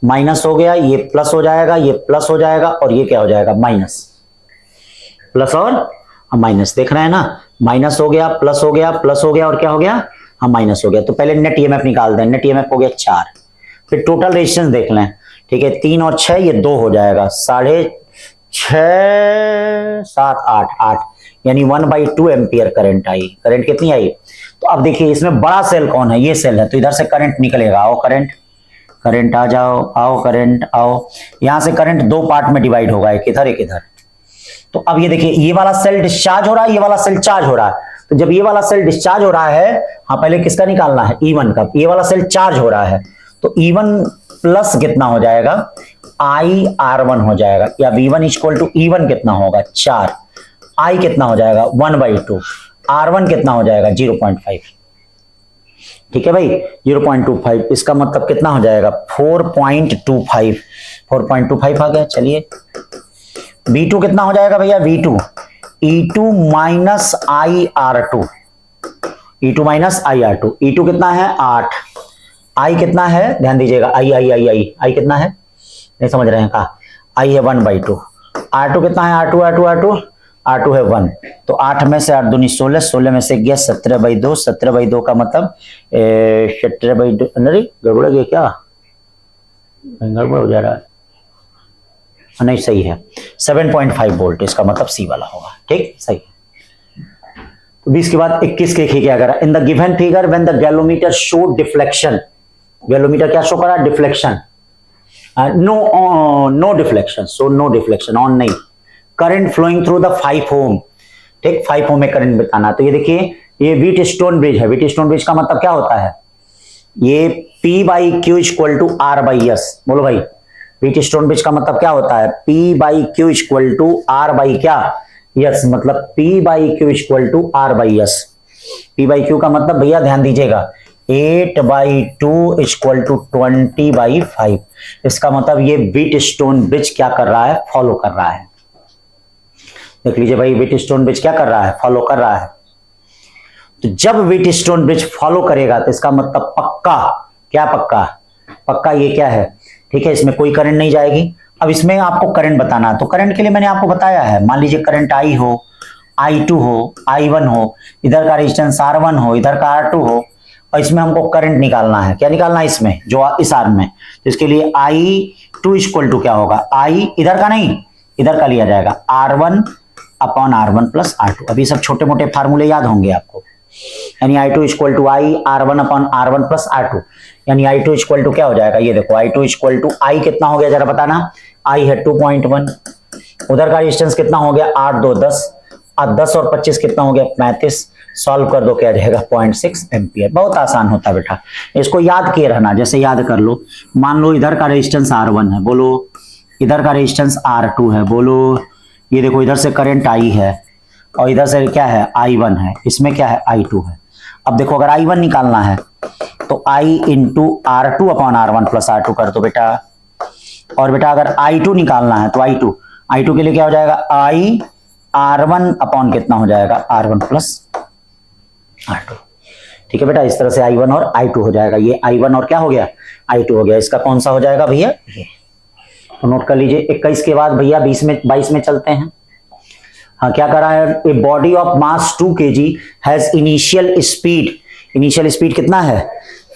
माइनस हो गया, ये प्लस हो जाएगा, ये प्लस हो जाएगा, और ये क्या हो जाएगा, माइनस। प्लस और माइनस, देख रहे हैं ना, माइनस हो गया, प्लस हो गया, प्लस हो गया, और क्या हो गया, हाँ माइनस हो गया। तो पहले नेट ईएमएफ निकाल दें, नेट ईएमएफ हो गया 4। फिर टोटल रेजिस्टेंस देख लें, ठीक है, 3 और 6 ये 2 हो जाएगा, 6.5 7 8 यानी 1/2 एम्पियर करंट आई। करंट कितनी आई, तो अब देखिए इसमें बड़ा सेल कौन है, ये सेल है, तो इधर से करंट निकलेगा। आओ करंट, करंट आ जाओ, आओ करंट आओ। यहां से करंट 2 पार्ट में डिवाइड होगा, एक इधर एक इधर। तो अब ये देखिए, ये वाला सेल डिस्चार्ज हो रहा है, ये वाला सेल चार्ज हो रहा है। तो जब ये वाला सेल डिस्चार्ज हो रहा है, हाँ पहले किसका निकालना है, E1 का। ये वाला सेल चार्ज हो रहा है, तो E1 प्लस कितना हो जाएगा, IR1 हो जाएगा, या V1 इक्वल टू E1 कितना होगा 4, I कितना हो जाएगा 1/2, R1 कितना हो जाएगा 0.5। ठीक है भाई, 0.25, इसका मतलब कितना हो जाएगा 4.25, 4.25 आ गया। चलिए V2 कितना हो जाएगा भैया, V2 E2 minus IR2, E2 minus IR2। E2 कितना है 8, I कितना है, ध्यान दीजिएगा, I कितना है, नहीं समझ रहे हैं कहा, I है 1/2। R2 कितना है, R2 है 1। तो 8 में से 8 दूनी 16, 16 में से गया 17/2, 17/2 का मतलब 17/2, अरे गड़बड़ गया क्या, गड़बड़ हो जा रहा है, नहीं सही है, 7.5 वोल्ट, इसका मतलब सी वाला होगा। ठीक, सही। तो 20 के बाद 21 के क्या करा, in the given figure when the galvanometer show deflection, galvanometer क्या शो करा, deflection, no deflection, so no deflection, on नहीं, current flowing through the 5 ohm. ठीक, 5 ओम में करंट बताना। तो ये देखिए, ये व्हीटस्टोन ब्रिज है, व्हीटस्टोन ब्रिज का मतलब क्या होता है, ये P/Q = R/S, बोलो भाई, व्हीट स्टोन ब्रिज का मतलब क्या होता है, P by Q equal to R by क्या, यस, मतलब P by Q equal to R by yes. P by Q का मतलब भैया ध्यान दीजिएगा 8/2 इक्वल टू 20/5। इसका मतलब ये व्हीट स्टोन ब्रिज क्या कर रहा है, फॉलो कर रहा है। देख लीजिए भाई, व्हीट स्टोन ब्रिज क्या कर रहा है, फॉलो कर रहा है। तो जब व्हीट स्टोन ब्रिज फॉलो करेगा तो इसका मतलब पक्का, क्या पक्का, पक्का ये क्या है, ठीक है, इसमें कोई करंट नहीं जाएगी। अब इसमें आपको करंट बताना है, तो करंट के लिए मैंने आपको बताया है, मान लीजिए करंट आई हो, I2 हो, I1 हो, इधर का रेजिस्टेंस R1 हो, इधर का R2 हो, और इसमें हमको करंट निकालना है। क्या निकालना है इसमें, जो इस आर्म में, तो इसके लिए I2 इक्वल टू क्या होगा, I इधर का नहीं, इधर का लिया जाएगा R1 upon R1 plus R2। अभी सब छोटे मोटे फार्मूले याद होंगे आपको, यानी I2 equal to I R1 upon R1 plus R2, यानी I2 इक्वल टू क्या हो जाएगा, ये देखो I2 इक्वल टू I कितना हो गया जरा बताना, I है 2.1, उधर का रेजिस्टेंस कितना हो गया 8 2 10, अब 10 और 25 कितना हो गया 35, सॉल्व कर दो क्या जाएगा 0.6 एम्पियर। बहुत आसान होता है बेटा, इसको याद किए रहना। जैसे याद कर लो, मान लो इधर का रेजिस्टेंस R1 है, बोलो इधर का रेजिस्टेंस R2 है, बोलो ये देखो इधर से करंट I है और इधर से क्या है I1 है, इसमें क्या है I2 है। अब देखो अगर I1 निकालना है तो I into R2 upon R1 plus R2 कर दो बेटा, और बेटा अगर I2 निकालना है तो I2 के लिए क्या हो जाएगा I R1 अपॉन कितना हो जाएगा R1 प्लस R2। ठीक है बेटा, इस तरह से I1 और I2 हो जाएगा, ये I1 और क्या हो गया I2 हो गया। इसका कौन सा हो जाएगा भैया, ये तो नोट कर लीजिए। 21 के बाद भैया 22 में चलते हैं। हाँ क्या करा है, a body of mass 2 kg has initial speed कितना है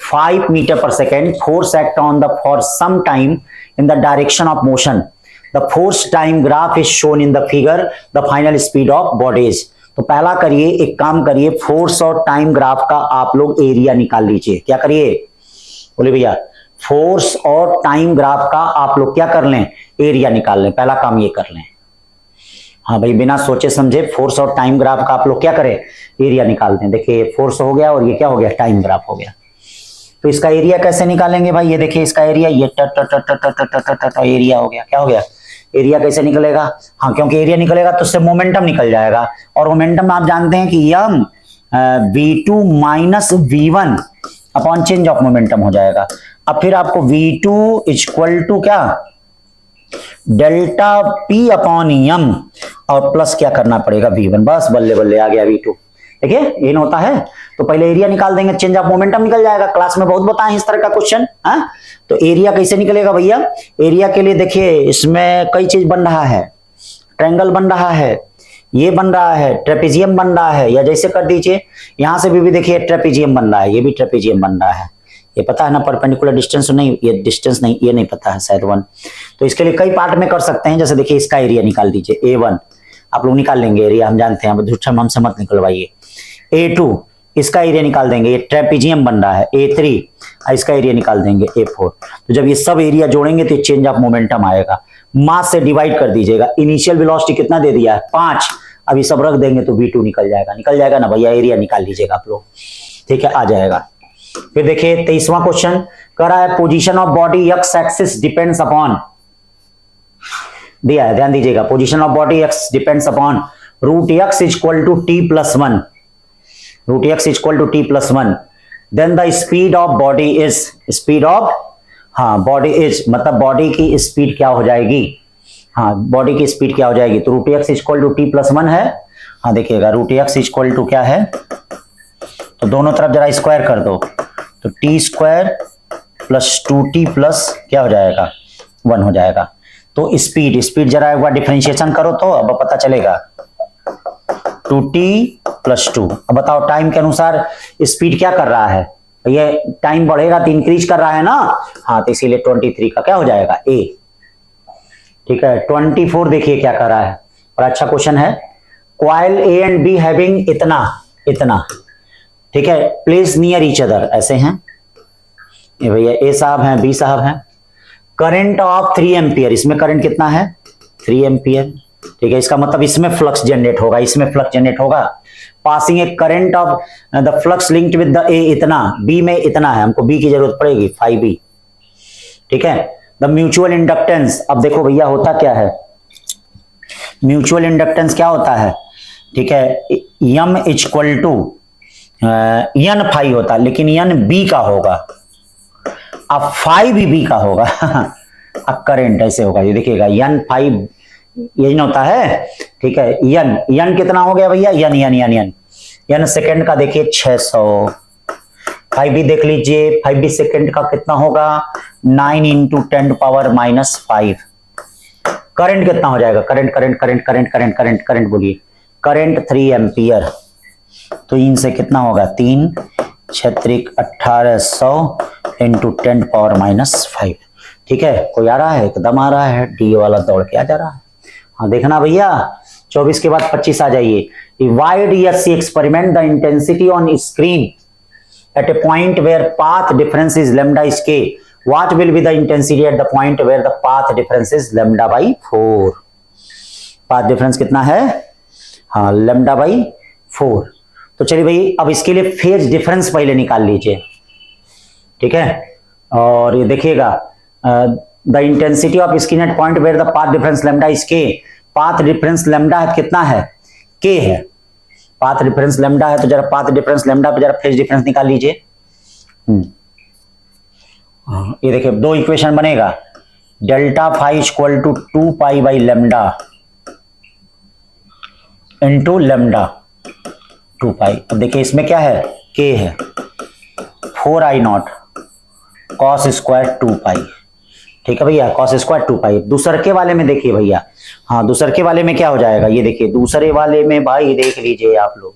5 मीटर पर second, force act on the for some time in the direction of motion, the force time graph is shown in the figure, the final speed of bodies. तो पहला करिए, एक काम करिए, force और टाइम ग्राफ का आप लोग एरिया निकाल लीजिए। क्या करिए बोले भैया, फोर्स और टाइम ग्राफ का आप लोग क्या कर लें, एरिया निकाल लें। पहला काम ये कर लें। हाँ भाई, बिना सोचे समझे फोर्स और टाइम ग्राफ का आप लोग क्या करें, एरिया निकाल दें। देखिए फोर्स हो गया और ये क्या हो गया, टाइम ग्राफ हो गया। तो इसका एरिया कैसे निकालेंगे भाई, ये देखिए इसका एरिया, ये एरिया हो गया। क्या हो गया, एरिया कैसे निकलेगा, हाँ क्योंकि एरिया निकलेगा तो उससे मोमेंटम निकल जाएगा, और मोमेंटम आप जानते हैं कि यम v2 minus v1 upon change of momentum हो जाएगा। अब फिर आपको v2 इक्वल टू क्या, डेल्टा p अपॉन यम, और प्लस क्या करना पड़ेगा v1, बस बल्ले बल्ले आ गया v2। देखिए ये होता है, तो पहले एरिया निकाल देंगे, चेंज ऑफ मोमेंटम निकल जाएगा। क्लास में बहुत बताए इस तरह का क्वेश्चन। हाँ तो एरिया कैसे निकलेगा भैया, एरिया के लिए देखिए इसमें कई चीज बन रहा है, ट्रायंगल बन रहा है, ये बन रहा है, ट्रेपेजियम बन रहा है, या जैसे कर दीजिए यहां से भी देखिए ट्रेपेजियम बन रहा है, ये भी ट्रेपेजियम बन रहा है। ये पता है ना परपेंडिकुलर डिस्टेंस, नहीं ये डिस्टेंस नहीं, ये नहीं पता है शायद 1। तो इसके लिए कई पार्ट में कर सकते हैं। जैसे देखिए इसका एरिया निकाल दीजिए A1, आप लोग निकाल लेंगे एरिया, हम जानते हैं, झूठा हमसे मत निकलवाइए। A2 इसका एरिया निकाल देंगे, ये ट्रेपेजियम बन रहा है। A3 इसका एरिया निकाल देंगे A4। तो जब ये सब एरिया जोड़ेंगे तो चेंज ऑफ मोमेंटम आएगा। मास से डिवाइड कर दीजिएगा, इनिशियल वेलोसिटी कितना दे दिया है 5, अभी सब रख देंगे तो V2 निकल जाएगा ना भैया, एरिया निकाल लीजिएगा आप लोग। ठीक है, आ जाएगा। फिर देखिए 23वां क्वेश्चन कर रहा है, position of body x axis depends upon, दिया है ध्यान दीजिएगा, position of body x depends upon root x equal to t plus 1, root x equal to t plus 1, then the speed of body is, speed of, हाँ body is मतलब body की स्पीड क्या हो जाएगी, हाँ बॉडी की स्पीड क्या हो जाएगी, तो root x equal to t plus 1 है। हाँ देखिएगा रूट एक्स इक्वल टू क्या है, तो दोनों तरफ जरा स्क्वायर कर दो, तो T square plus 2t plus क्या हो जाएगा 1 हो जाएगा। तो स्पीड जरा एक बार डिफरेंशिएशन करो तो अब पता चलेगा 2t प्लस 2। अब बताओ टाइम के अनुसार स्पीड क्या कर रहा है, ये टाइम बढ़ेगा तो इंक्रीज कर रहा है ना, हाँ तो इसीलिए 23 का क्या हो जाएगा A। ठीक है 24 देखिए क्या कर रहा है, और अच्छा क्वेश्चन है, coil A and B having इतना, ठीक है, प्लेस नियर ईच अदर, ऐसे हैं ये भैया, A साहब हैं B साहब हैं, करंट ऑफ 3 एम्पियर, इसमें करंट कितना है 3 एम्पियर। ठीक है, इसका मतलब इसमें फ्लक्स जनरेट होगा, इसमें फ्लक्स जनरेट होगा, passing A current of the flux linked with the A इतना, B में इतना है, हमको B की जरूरत पड़ेगी 5B। ठीक है, द म्यूचुअल इंडक्टेंस, अब देखो भैया होता क्या है, म्यूचुअल इंडक्टेंस क्या होता है, ठीक है, M equal to N phi होता, लेकिन एन बी का होगा, अब फाई भी बी का होगा अब करंट ऐसे होगा, ये देखिएगा एन फाई यही ना होता है, ठीक है, एन एन कितना हो गया भैया, N N N N N second का देखिए 600, फाइव भी देख लीजिए, फाइव भी सेकंड का कितना होगा 9 इंटू 10⁻⁵। करंट कितना हो जाएगा, current current current current current current current बोलिए, करंट 3 एम्पियर, तो इनसे कितना होगा 3 छत्रिक 1800 इंटू 10⁻⁵। ठीक है, कोई आ रहा है, एकदम आ रहा है, डी वाला दौड़ के आ जा रहा है। हाँ देखना भैया, 24 के बाद 25 आ जाइए। Divide ESC experiment the intensity on screen at a point where path difference is lambda is k. What will be the intensity at the point where the path difference is lambda by 4? path difference कितना है, हाँ lambda by 4। तो चलिए भाई, अब इसके लिए phase difference पहले निकाल लीजिए, ठीक है, और ये देखिएगा the intensity of screen at point where the path difference lambda is K. Path difference lambda है कितना है, के है, पाथ डिफरेंस लैम्डा है, तो जरा पाथ डिफरेंस लैम्डा पे जरा फेज डिफरेंस निकाल लीजिए। ये देखिए दो इक्वेशन बनेगा, delta phi equal to 2 pi by lambda into lambda 2 pi. अब देखिए इसमें क्या है, के है, 4I0 कॉस स्क्वायर 2 पाई, ठीक है भैया, कॉस स्क्वायर 2 पाई। दूसरे के वाले में देखिए भैया, हाँ दूसरे के वाले में क्या हो जाएगा, ये देखिए दूसरे वाले में भाई देख लीजिए आप लोग,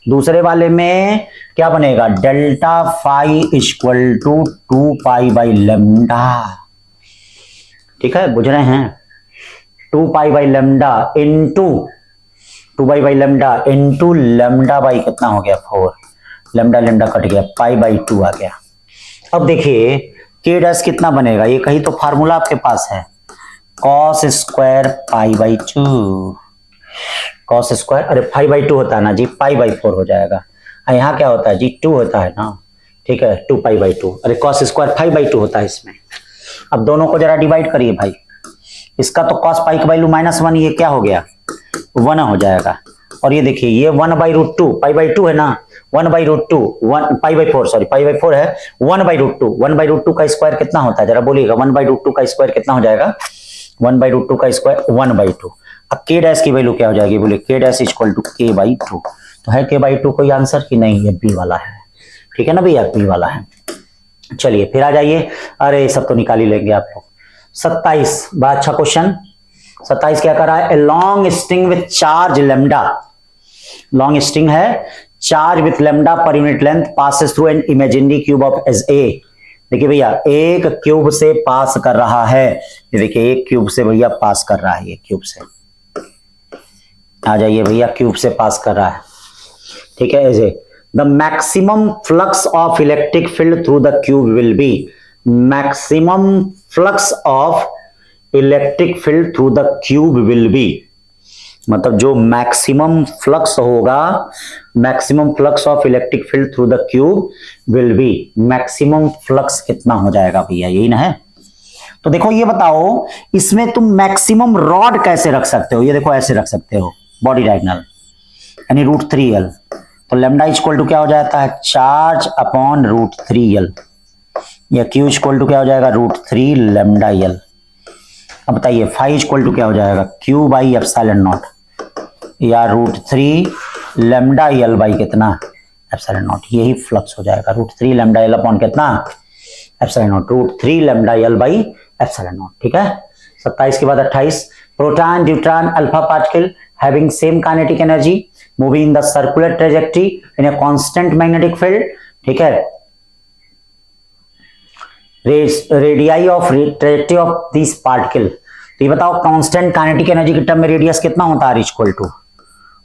दूसरे वाले में क्या बनेगा, delta phi equal to 2 pi by lambda, ठीक है, बुझ रहे हैं, 2 pi by lambda into 2 pi by lambda into lambda by कितना हो गया 4, लैम्डा लैम्डा कट गया, पाई बाई 2 आ गया। अब देखिए के डैश कितना बनेगा, ये कहीं तो फार्मूला आपके पास है, cos square pi by 2, cos square, अरे पाई बाई 2 होता है ना जी, पाई बाई 4 हो जाएगा, यहाँ क्या होता है जी 2 होता है ना, ठीक है, 2 पाई बाई 2, अरे कॉस स्क्वायर 5 बाई 2 होता है इसमें। अब दोनों को जरा डिवाइड करिए भाई, इसका तो कॉस पाई का वैल्यू -1, ये क्या हो गया 1 हो जाएगा, और ये देखिए ये 1/√2 पाई बाई 2 है ना, 1/√2 1 pi by 4, sorry pi by 4 है, 1/√2 1/√2 का स्क्वायर कितना होता है जरा बोलिएगा, 1/√2 का स्क्वायर कितना हो जाएगा, 1/√2 का स्क्वायर 1/2। अब के डैश की वैल्यू क्या हो जाएगी, बोले के डैश इक्वल टू के बाई 2, तो है के बाई 2 कोई आंसर की नहीं, ये बी वाला है, ठीक है ना भैया, बी वाला है। चलिए फिर आ जाइए, अरे सब तो निकाल ही लेंगे आप लोग। 27 बड़ा अच्छा क्वेश्चन, 27 क्या कर रहा है, a long string with charge lambda, long string है, charge with lambda per unit length passes through an imaginary cube of edge A. देखिए भैया एक क्यूब से पास कर रहा है, ये देखिए एक क्यूब से भैया पास कर रहा है, ये क्यूब से आ जाइए भैया, क्यूब से पास कर रहा है, ठीक है, as a the maximum flux of electric field through the cube will be, maximum flux of electric field through the cube will be, मतलब जो मैक्सिमम फ्लक्स होगा, maximum flux of electric field through the cube will be, maximum flux कितना हो जाएगा भैया, यही ना है। तो देखो ये बताओ इसमें तुम मैक्सिमम रॉड कैसे रख सकते हो, ये देखो ऐसे रख सकते हो, बॉडी डायगोनल यानी √3L, तो लैम्डा इक्वल टू क्या हो जाता है, चार्ज अपॉन √3L, या क्यू इक्वल टू क्या हो जाएगा, √3 लैम्डा L। अब बताइए फाई इक्वल टू क्या हो जाएगा, क्यू बाई एप्सिलॉन नॉट, या √3 लैम्डा L बाई कितना, एप्सिलॉन नॉट, यही फ्लक्स हो जाएगा, √3 लैम्डा L अपॉन कितना, epsilon not, √3 lambda L by epsilon not, ठीक है। 27 के बाद 28, proton neutron alpha particle having same kinetic energy moving in the circular trajectory in a constant magnetic field, ठीक है, radii of trajectory of this particle. तो ये बताओ constant kinetic energy के टर्म में रेडियस कितना होता है, इक्वल टू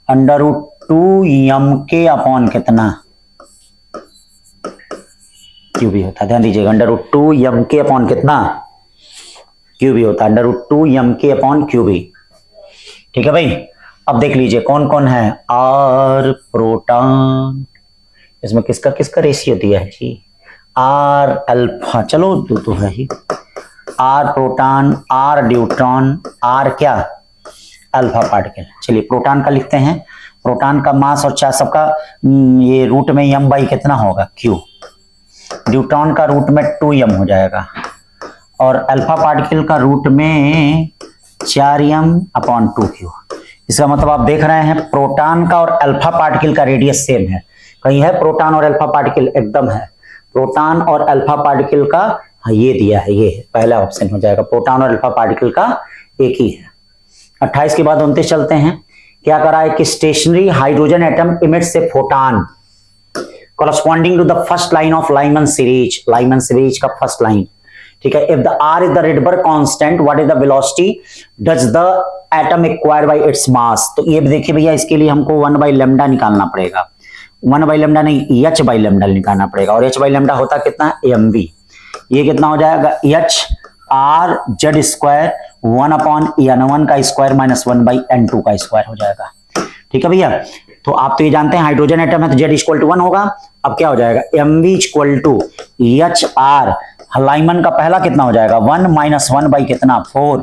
√2m के अपॉन कितना, क्यू भी होता है, ध्यान दीजिएगा, √2m के अपॉन कितना, क्यू भी होता है, √2m के अपॉन क्यू भी, ठीक है भाई। अब देख लीजिए कौन कौन है, आर प्रोटॉन, इसमें किसका किसका रेशियो दिया है जी, आर अल्फा, चलो दो तो है ही, or proton, or neutron, or क्या अल्फा पार्टिकल। चलिए प्रोटॉन का लिखते हैं, प्रोटॉन का मास और चार्ज सबका ये रूट में m बाई कितना होगा q, न्यूट्रॉन का रूट में 2m हो जाएगा और अल्फा पार्टिकल का रूट में 4m/2q। इसका मतलब आप देख रहे हैं प्रोटॉन का और अल्फा पार्टिकल का रेडियस सेम है। कहीं है प्रोटॉन और अल्फा पार्टिकल? एकदम है, प्रोटॉन और अल्फा पार्टिकल का हाँ ये दिया है, ये पहला ऑप्शन हो जाएगा, प्रोटॉन और अल्फा पार्टिकल का एक ही है। 28 के बाद 29 चलते हैं। क्या करा है कि stationary hydrogen atom emits a photon corresponding to the first line of Lyman series, Lyman series का फर्स्ट लाइन, ठीक है। If the r is the Rydberg constant, what is the velocity does the atom acquire by its mass? तो ये देखिए भैया, इसके लिए हमको 1/λ निकालना पड़ेगा, 1/λ नहीं h/λ निकालना पड़ेगा और h/λ होता कितना है mv। ये कितना हो जाएगा h r z square 1/n1 का स्क्वायर माइनस 1/n2 का स्क्वायर हो जाएगा, ठीक है भैया। तो आप तो ये जानते हैं हाइड्रोजन एटम है तो z इक्वल टू 1 होगा। अब क्या हो जाएगा mv equal to h r, Lyman का पहला कितना हो जाएगा 1 माइनस 1 बाई कितना 4,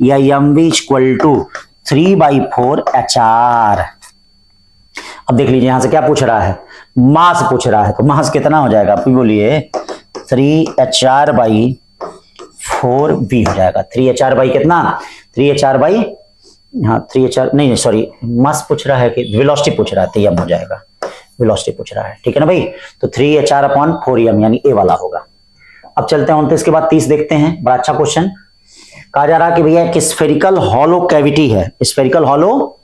या mv इक्वल टू 3/4 hr। अब देख लीजिए यहां से क्या पूछ रहा है, मास पूछ रहा है, तो मास कितना हो जाएगा आप बोलिए 3hr/4v हो जाएगा। 3hr बाई कितना 3hr बाई हाँ 3hr नहीं सॉरी मास पूछ रहा है कि वेलोसिटी पूछ रहा है, तो m हो जाएगा, वेलोसिटी पूछ रहा है, ठीक है ना भाई। तो 3hr/4m यानी ए वाला होगा। अब चलते हैं 29 के बाद 30 देखते हैं, बड़ा अच्छा क्वेश्चन। कहा जा रहा कि भैया एक स्फेरिकल हॉलो कैविटी है, स्फेरिकल हॉलो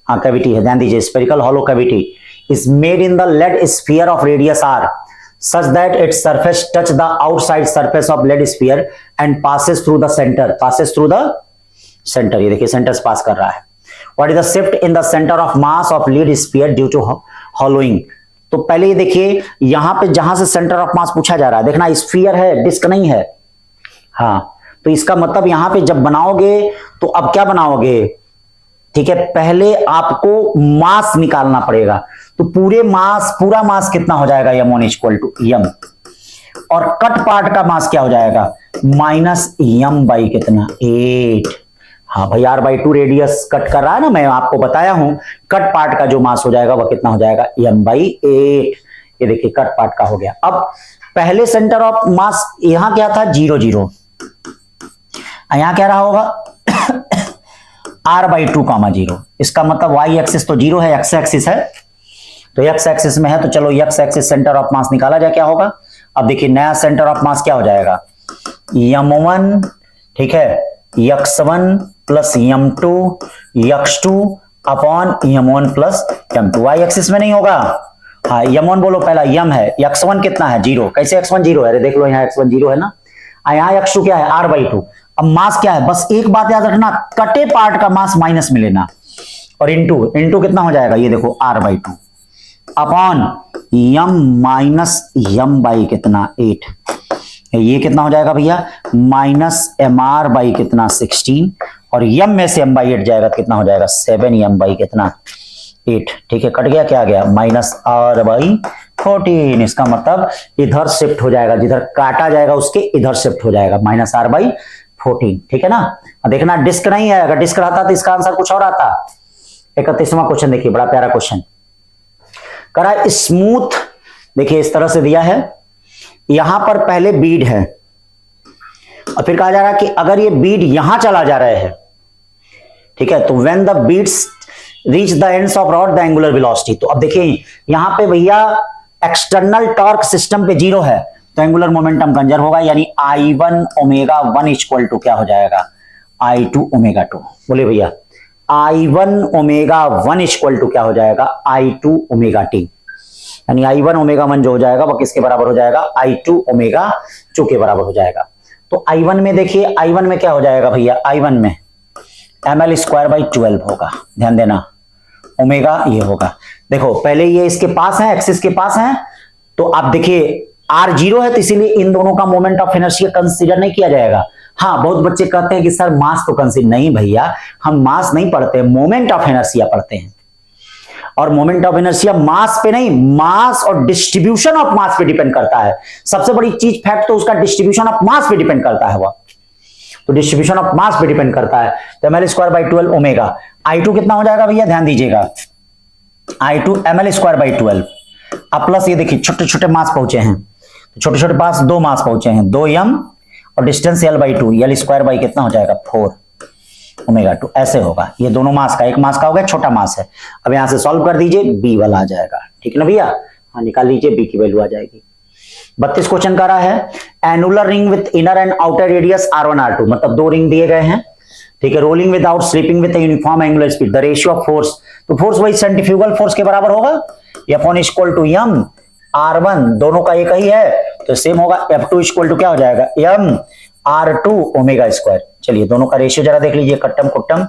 हाँ कैविटी है, ध्यान दीजिए spherical hollow cavity is made in the lead sphere of radius r such that its surface touch the outside surface of lead sphere and passes through the center, passes through the center। ये देखिए centre से पास कर रहा है। What is the shift in the center of mass of lead sphere due to hollowing? तो पहले ये देखिए यहां पे जहां से सेंटर ऑफ मास पूछा जा रहा है, देखना स्फीयर है डिस्क नहीं है, हाँ तो इसका मतलब यहां पे जब बनाओगे तो अब क्या बनाओगे, ठीक है पहले आपको मास निकालना पड़ेगा। तो पूरा मास कितना हो जाएगा m1 इक्वल टू m, और कट पार्ट का मास क्या हो जाएगा माइनस m बाई कितना 8। हाँ भाई r/2 रेडियस कट कर रहा है ना, मैं आपको बताया हूं कट पार्ट का जो मास हो जाएगा वह कितना हो जाएगा m/8। ये देखिए कट पार्ट का हो गया। अब पहले सेंटर ऑफ मास यहां क्या था 0 0, यहां क्या रहा होगा r/2, 0। इसका मतलब y एक्सिस तो 0 है, x एक्सिस है, तो x एक्सिस में है तो चलो x axis centre of mass निकाला जाए क्या होगा। अब देखिए नया सेंटर ऑफ मास क्या हो जाएगा m1, ठीक है x1 plus m2 x2 upon m1 plus m2। y axis में नहीं होगा, हाँ m1 बोलो पहला m है, x1 कितना है 0, कैसे x1 0 है, देख लो यहाँ x1 0 है ना, यहाँ x2 क्या है r/2। अब मास क्या है, बस एक बात याद रखना कटे पार्ट का मास माइनस में लेना, और इनटू कितना हो जाएगा ये देखो r/2 upon m minus m by कितना 8, ये कितना हो जाएगा भैया माइनस mr बाई कितना 16, और m में से m बाई 8 जाएगा तो कितना हो जाएगा 7m बाई कितना 8, ठीक है कट गया, क्या आ गया माइनस r/14। इसका मतलब इधर शिफ्ट हो जाएगा, जिधर काटा जाएगा उसके इधर शिफ्ट हो जाएगा माइनस r/14, ठीक है ना। देखना डिस्क नहीं है, अगर डिस्क रहता तो इसका आंसर कुछ और आता। 31वां क्वेश्चन देखिए, बड़ा प्यारा क्वेश्चन करा स्मूथ, देखिए इस तरह से दिया है, यहां पर पहले बीड है और फिर कहा जा रहा है कि अगर ये बीड यहां चला जा रहा है, ठीक है, तो when the beads reach the ends of rod the angular velocity. तो अब देखिए यहां पे भैया एक्सटर्नल टॉर्क सिस्टम पे 0 है तो एंगुलर मोमेंटम कंजर्व होगा, यानी I1 ओमेगा 1 इक्वल टू क्या हो जाएगा I2 ओमेगा 2। बोले भैया I1 ओमेगा 1 इक्वल टू क्या हो जाएगा I2 ओमेगा t, यानी I1 ओमेगा 1 जो हो जाएगा वो किसके बराबर हो जाएगा I2 ओमेगा 2 के बराबर हो जाएगा। तो I1 में देखिए, I1 में क्या हो जाएगा भैया, I1 में ml स्क्वायर बाई 12 होगा, ध्यान देना ओमेगा ये होगा। देखो पहले ये इसके पास है, एक्सिस के पास है, तो आप देखिए r 0 है तो इसीलिए इन दोनों का मोमेंट ऑफ इनर्शिया कंसीडर नहीं किया जाएगा। हाँ बहुत बच्चे कहते हैं कि सर मास तो कंसीडर नहीं, भैया हम मास नहीं पढ़ते, मोमेंट ऑफ इनर्शिया पढ़ते हैं, और मोमेंट ऑफ इनर्शिया मास पे नहीं, मास और डिस्ट्रीब्यूशन ऑफ मास पे डिपेंड करता है। सबसे बड़ी चीज फैक्ट तो उसका डिस्ट्रीब्यूशन ऑफ मास पे डिपेंड करता है वह, तो डिस्ट्रीब्यूशन ऑफ मास पे डिपेंड करता है। तो ml square by 12 omega. I2 कितना हो जाएगा भैया, ध्यान दीजिएगा, I2 ml स्क्वायर बाई 12 अब प्लस ये देखिए छोटे छोटे मास पहुंचे हैं, तो छोटे छोटे पास 2 मास पहुंचे हैं, 2m और distance l by 2, l square by कितना हो जाएगा 4 ओमेगा 2, ऐसे होगा। ये दोनों मास का, एक मास का हो गया, छोटा मास है। अब यहां से सॉल्व कर दीजिए, b वाला आ जाएगा, ठीक है ना भैया। हाँ निकाल लीजिए, b की वैल्यू आ जाएगी। 32 क्वेश्चन का रहा है, annular ring with inner and outer radius r1 r2, मतलब 2 रिंग दिए गए हैं, ठीक है। Rolling without slipping with uniform angular speed, the ratio of force, तो फोर्स वही सेंट्रीफ्यूगल फोर्स के बराबर होगा, F1 equal to m r1, दोनों का एक ही है तो सेम होगा। F2 इक्वल टू क्या हो जाएगा, m r2 ओमेगा स्क्वायर। चलिए दोनों का रेशियो जरा देख लीजिए, कट्टम कुट्टम,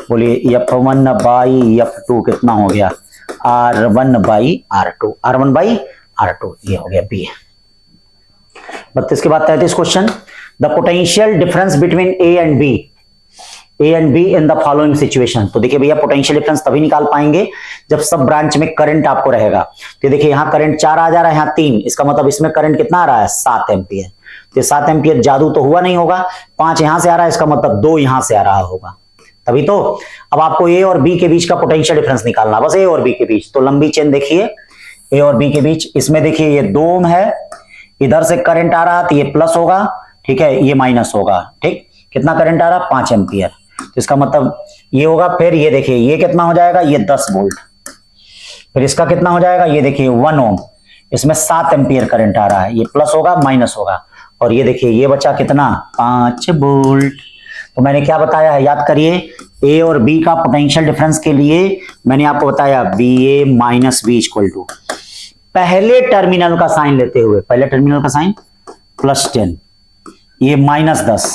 बोलिए F1 बाई F2 कितना हो गया, R1 by R2, R1 by R2, ये हो गया B। 32 के बाद 33 question, the potential difference between A and B in the following situation. तो देखिए भैया पोटेंशियल डिफरेंस तभी निकाल पाएंगे जब सब ब्रांच में करंट आपको रहेगा। तो देखिए यहाँ करंट 4 आ जा रहा है, यहाँ 3, इसका मतलब इसमें करंट कितना आ रहा है 7 एम्पियर। तो 7 एम्पियर जादू तो हुआ नहीं होगा, 5 यहां से आ रहा है, इसका मतलब 2 यहां से आ रहा होगा, तभी तो। अब आपको ए और बी के बीच का पोटेंशियल डिफरेंस निकालना, बस ए और बी के बीच। तो लंबी चेन देखिए ए और बी के बीच, इसमें देखिए ये 2 ओम है, इधर से करंट आ रहा तो ये प्लस होगा, ठीक है, ये माइनस होगा, ठीक। कितना करंट आ रहा 5 एम्पियर, तो इसका मतलब ये होगा। फिर ये देखिए ये कितना हो जाएगा, ये 10 वोल्ट। फिर इसका कितना हो जाएगा, ये देखिए 1 ओम, इसमें 7 एम्पियर करंट आ रहा है, ये प्लस होगा माइनस होगा। और ये देखिए ये बचा कितना 5 वोल्ट। तो मैंने क्या बताया है, याद करिए, ए और बी का पोटेंशियल डिफरेंस के लिए मैंने आपको बताया B A minus B equal to, पहले टर्मिनल का साइन लेते हुए, पहले टर्मिनल का साइन +10, ये -10,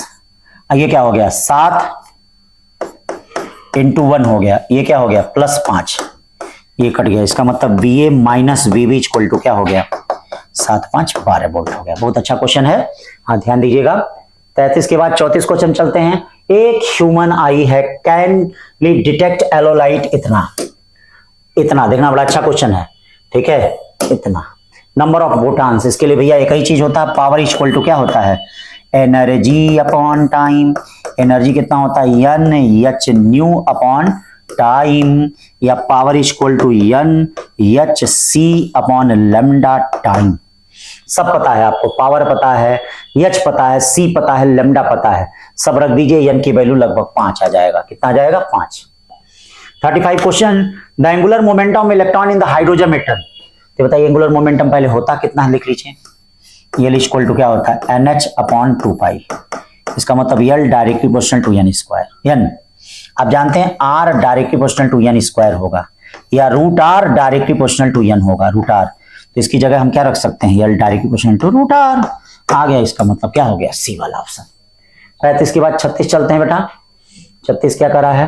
ये क्या हो गया 7 × 1 हो गया, ये क्या हो गया +5, ये कट गया, इसका मतलब B A minus B B equal to क्या हो गया 7 5 12 वोल्ट हो गया। बहुत अच्छा क्वेश्चन है, हाँ ध्यान दीजिएगा। 33 के बाद 34 क्वेश्चन चलते हैं। एक ह्यूमन आई है कैन डिटेक्ट येलो लाइट इतना, इतना देखना, बड़ा अच्छा क्वेश्चन है, ठीक है, इतना। नंबर ऑफ फोटॉन्स, इसके लिए भैया एक ही चीज होता है, पावर इक्वल टू क्या होता है एनर्जी अपॉन टाइम। एनर्जी कितना होता है n h nu upon time, या power equal to n h c upon lambda time. सब पता है आपको, पावर पता है, h पता है, c पता है, लैम्डा पता है, सब रख दीजिए, n की वैल्यू लगभग 5 आ जाएगा। कितना आ जाएगा 5। 35 question, the angular momentum electron in the hydrogen atom. तो बताइए एंगुलर मोमेंटम पहले होता कितना है, लिख लीजिए, L इक्वल टू क्या होता है NH अपॉन 2 पाई, इसका मतलब L directly proportional to n square. n आप जानते हैं R directly proportional to n square होगा, या √R directly proportional to n होगा, √R। तो इसकी जगह हम क्या रख सकते हैं, L directly proportional to √R आ गया, इसका मतलब क्या हो गया C वाला ऑप्शन। 35 के बाद 36 चलते हैं बेटा। 36 क्या करा है,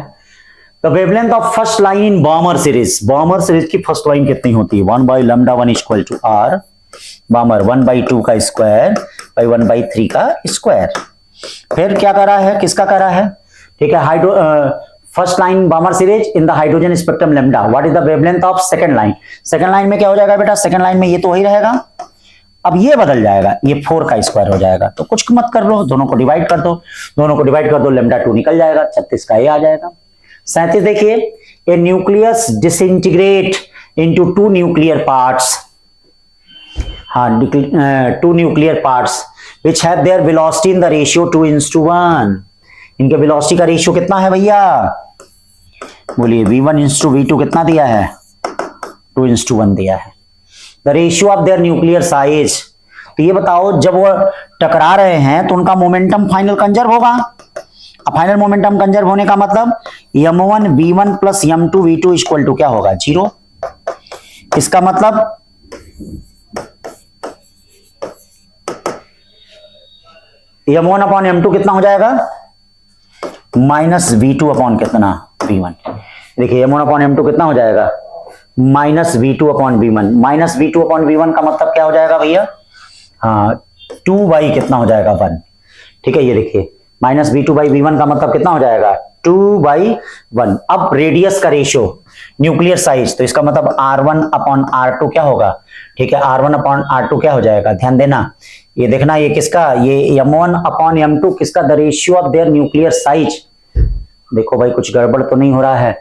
the wavelength of first line in Balmer series. Balmer series की फर्स्ट लाइन कितनी होती है 1 by lambda 1 equal to R Balmer 1/2 का स्क्वायर बाई 1/3 का स्क्वायर। फिर क्या करा है, किसका करा है, ठीक है, hydro first line Baumer series in the hydrogen spectrum lambda. What is the wavelength of second line. Second line में क्या हो जाएगा बेटा, सेकंड लाइन में ये तो वही रहेगा, अब ये बदल जाएगा, ये 4 का स्क्वायर हो जाएगा। तो कुछ मत कर लो, दोनों को डिवाइड कर दो, दोनों को डिवाइड कर दो, लैम्डा 2 निकल जाएगा, 36 का ये आ जाएगा। 37 देखिए, a nucleus disintegrate into 2 nuclear parts, हाँ 2 nuclear parts which have their velocity in the ratio 2:1। इनके वेलोसिटी का रेशियो कितना है भैया, बोलिए v1:v2 कितना दिया है 2:1 दिया है। The ratio of their nuclear size, तो ये बताओ जब वो टकरा रहे हैं तो उनका मोमेंटम फाइनल कंजर्व होगा। अब फाइनल मोमेंटम कंजर्व होने का मतलब m1 v1 plus m2 v2 equal to क्या होगा 0। इसका मतलब m1 अपॉन m2 कितना हो जाएगा -v2 अपॉन कितना v1। देखिए m1 अपॉन m2 कितना हो जाएगा -v2 upon v1। -v2 upon v1 का मतलब क्या हो जाएगा भैया, हाँ 2 कितना हो जाएगा 1, ठीक है। ये देखिए -v2 v1 का मतलब कितना हो जाएगा 2/1। अब रेडियस का रेशियो, न्यूक्लियर साइज, तो इसका मतलब R1/R2 क्या होगा, ठीक है, R1/R2 क्या हो जाएगा, ध्यान देना, ये देखना, ये किसका, ये M1/M2 किसका, the ratio of their nuclear size. देखो भाई कुछ गड़बड़ तो नहीं हो रहा है,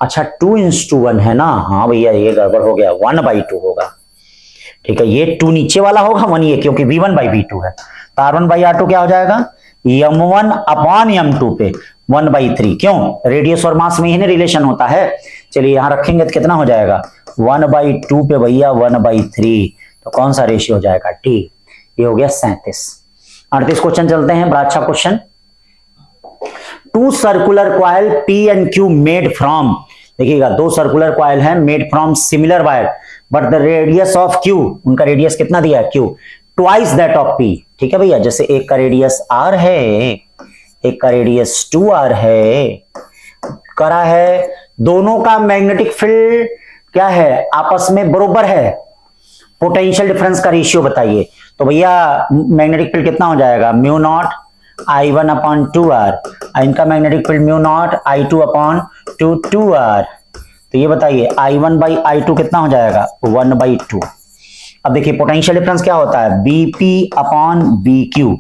अच्छा 2:1 है ना, हाँ भैया ये गड़बड़ हो गया, 1/2 होगा, ठीक है, ये 2 नीचे वाला होगा, 1 ये, क्योंकि V1/V2 है, तो R1/R2 क्या हो जाएगा, M1/M2 पे 1/3, क्यों, रेडियस और मास में ही ना रिलेशन होता है। चलिए यहां रखेंगे तो कितना हो जाएगा, 1/2 पे भैया 1/3, तो कौन सा रेशियो हो जाएगा, टी। ये हो गया 37। 38 क्वेश्चन चलते हैं, बड़ा अच्छा question. Two circular coil P and Q made from, देखिएगा 2 सर्कुलर कॉइल हैं made from similar wire, but the radius of Q, उनका रेडियस कितना दिया है Q, twice that of P, ठीक है भैया, जैसे एक का रेडियस R है, एक का रेडियस 2R है, करा है, दोनों का मैग्नेटिक फील्ड क्या है, आपस में बराबर है, पोटेंशियल डिफरेंस का रेशियो बताइए, तो भैया मैग्नेटिक फील्ड कितना हो जाएगा, μ0 I1/2R, इनका मैग्नेटिक फील्ड μ0 I2/2R, तो ये बताइए I1/I2 कितना हो जाएगा, 1/2। अब देखिए पोटेंशियल डिफरेंस क्या होता है, BP/BQ,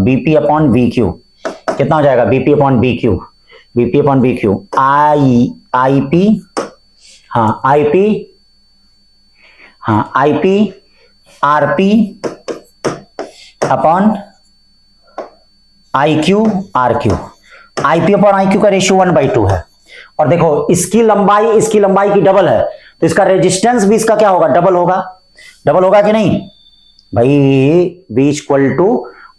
BP/BQ कितना हो जाएगा, BP/BQ, BP/BQ IP, हाँ IP, हाँ IP RP upon IQ RQ, IP/IQ का रेशियो 1/2 है, और देखो इसकी लंबाई की डबल है, तो इसका रेजिस्टेंस भी इसका क्या होगा, डबल होगा कि नहीं भाई, B =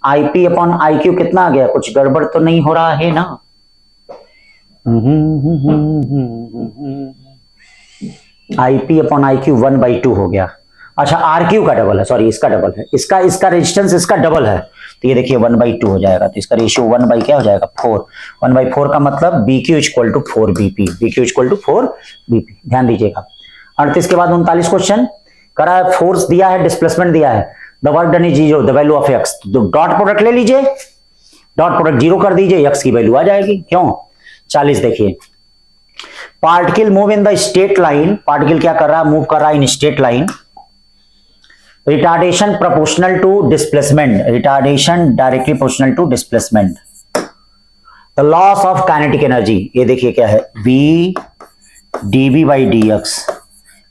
IP/IQ कितना आ गया, कुछ गड़बड़ तो नहीं हो रहा है ना, IP/IQ 1/2 हो गया, अच्छा RQ का डबल है, सॉरी इसका डबल है, इसका रेजिस्टेंस इसका डबल है, तो ये देखिए 1/2 हो जाएगा, तो इसका रेशियो 1 क्या हो जाएगा, 4, 1/4 का मतलब BQ = 4BP, BQ = 4BP, ध्यान दीजिएगा। 38 के बाद 39 क्वेश्चन करा है, फोर्स दिया है, डिस्प्लेसमेंट दिया है, the work done is 0, the value of x, तो डॉट प्रोडक्ट ले लीजिए, डॉट प्रोडक्ट 0 कर दीजिए, x की वैल्यू आ जाएगी, क्यों। 40 देखिए, particle move in the straight line, particle क्या कर रहा है, मूव कर रहा है in straight line, retardation proportional to displacement, retardation directly proportional to displacement, the loss of kinetic energy, ये देखिए क्या है, V dV/dx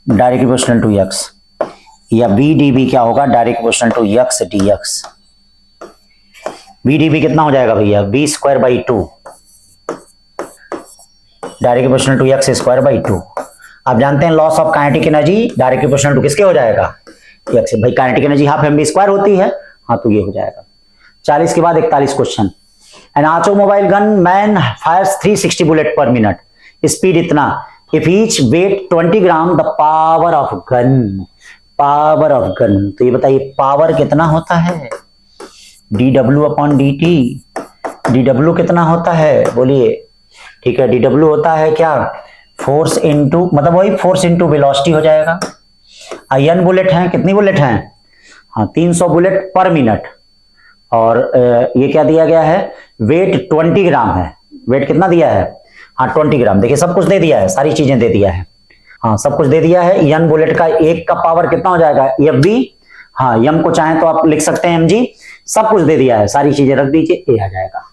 directly proportional to x, या V dV क्या होगा, direct proportional to x dx, V dV कितना हो जाएगा भैया, V²/2 direct proportional to x²/2। आप जानते हैं loss of kinetic energy direct proportional to किसके हो जाएगा, x, भाई काइनेटिक एनर्जी हाफ mv² होती है, हाँ तो ये हो जाएगा। 40 के बाद 41 question, an automobile gun man fires 360 bullet per minute, speed इतना, if each weight 20 gram, the power of gun, तो ये बताइए पावर कितना होता है, dW/dt, dW कितना होता है बोलिए, ठीक है, dW होता है क्या, फोर्स इनटू, मतलब वही फोर्स इनटू वेलोसिटी हो जाएगा। n बुलेट हैं, कितनी बुलेट हैं, हाँ 300 बुलेट पर मिनट, और ये क्या दिया गया है, वेट 20 ग्राम है, वेट कितना दिया है, हाँ 20 ग्राम, देखिए सब कुछ दे दिया है, सारी चीजें दे दिया है, हाँ सब कुछ दे दिया है। n बुलेट का एक का पावर कितना हो जाएगा, FB, हाँ m को चाहे तो आप लिख सकते हैं mg, सब कुछ दे दिया है, सारी चीजें रख दीजिए, ये आ जाएगा।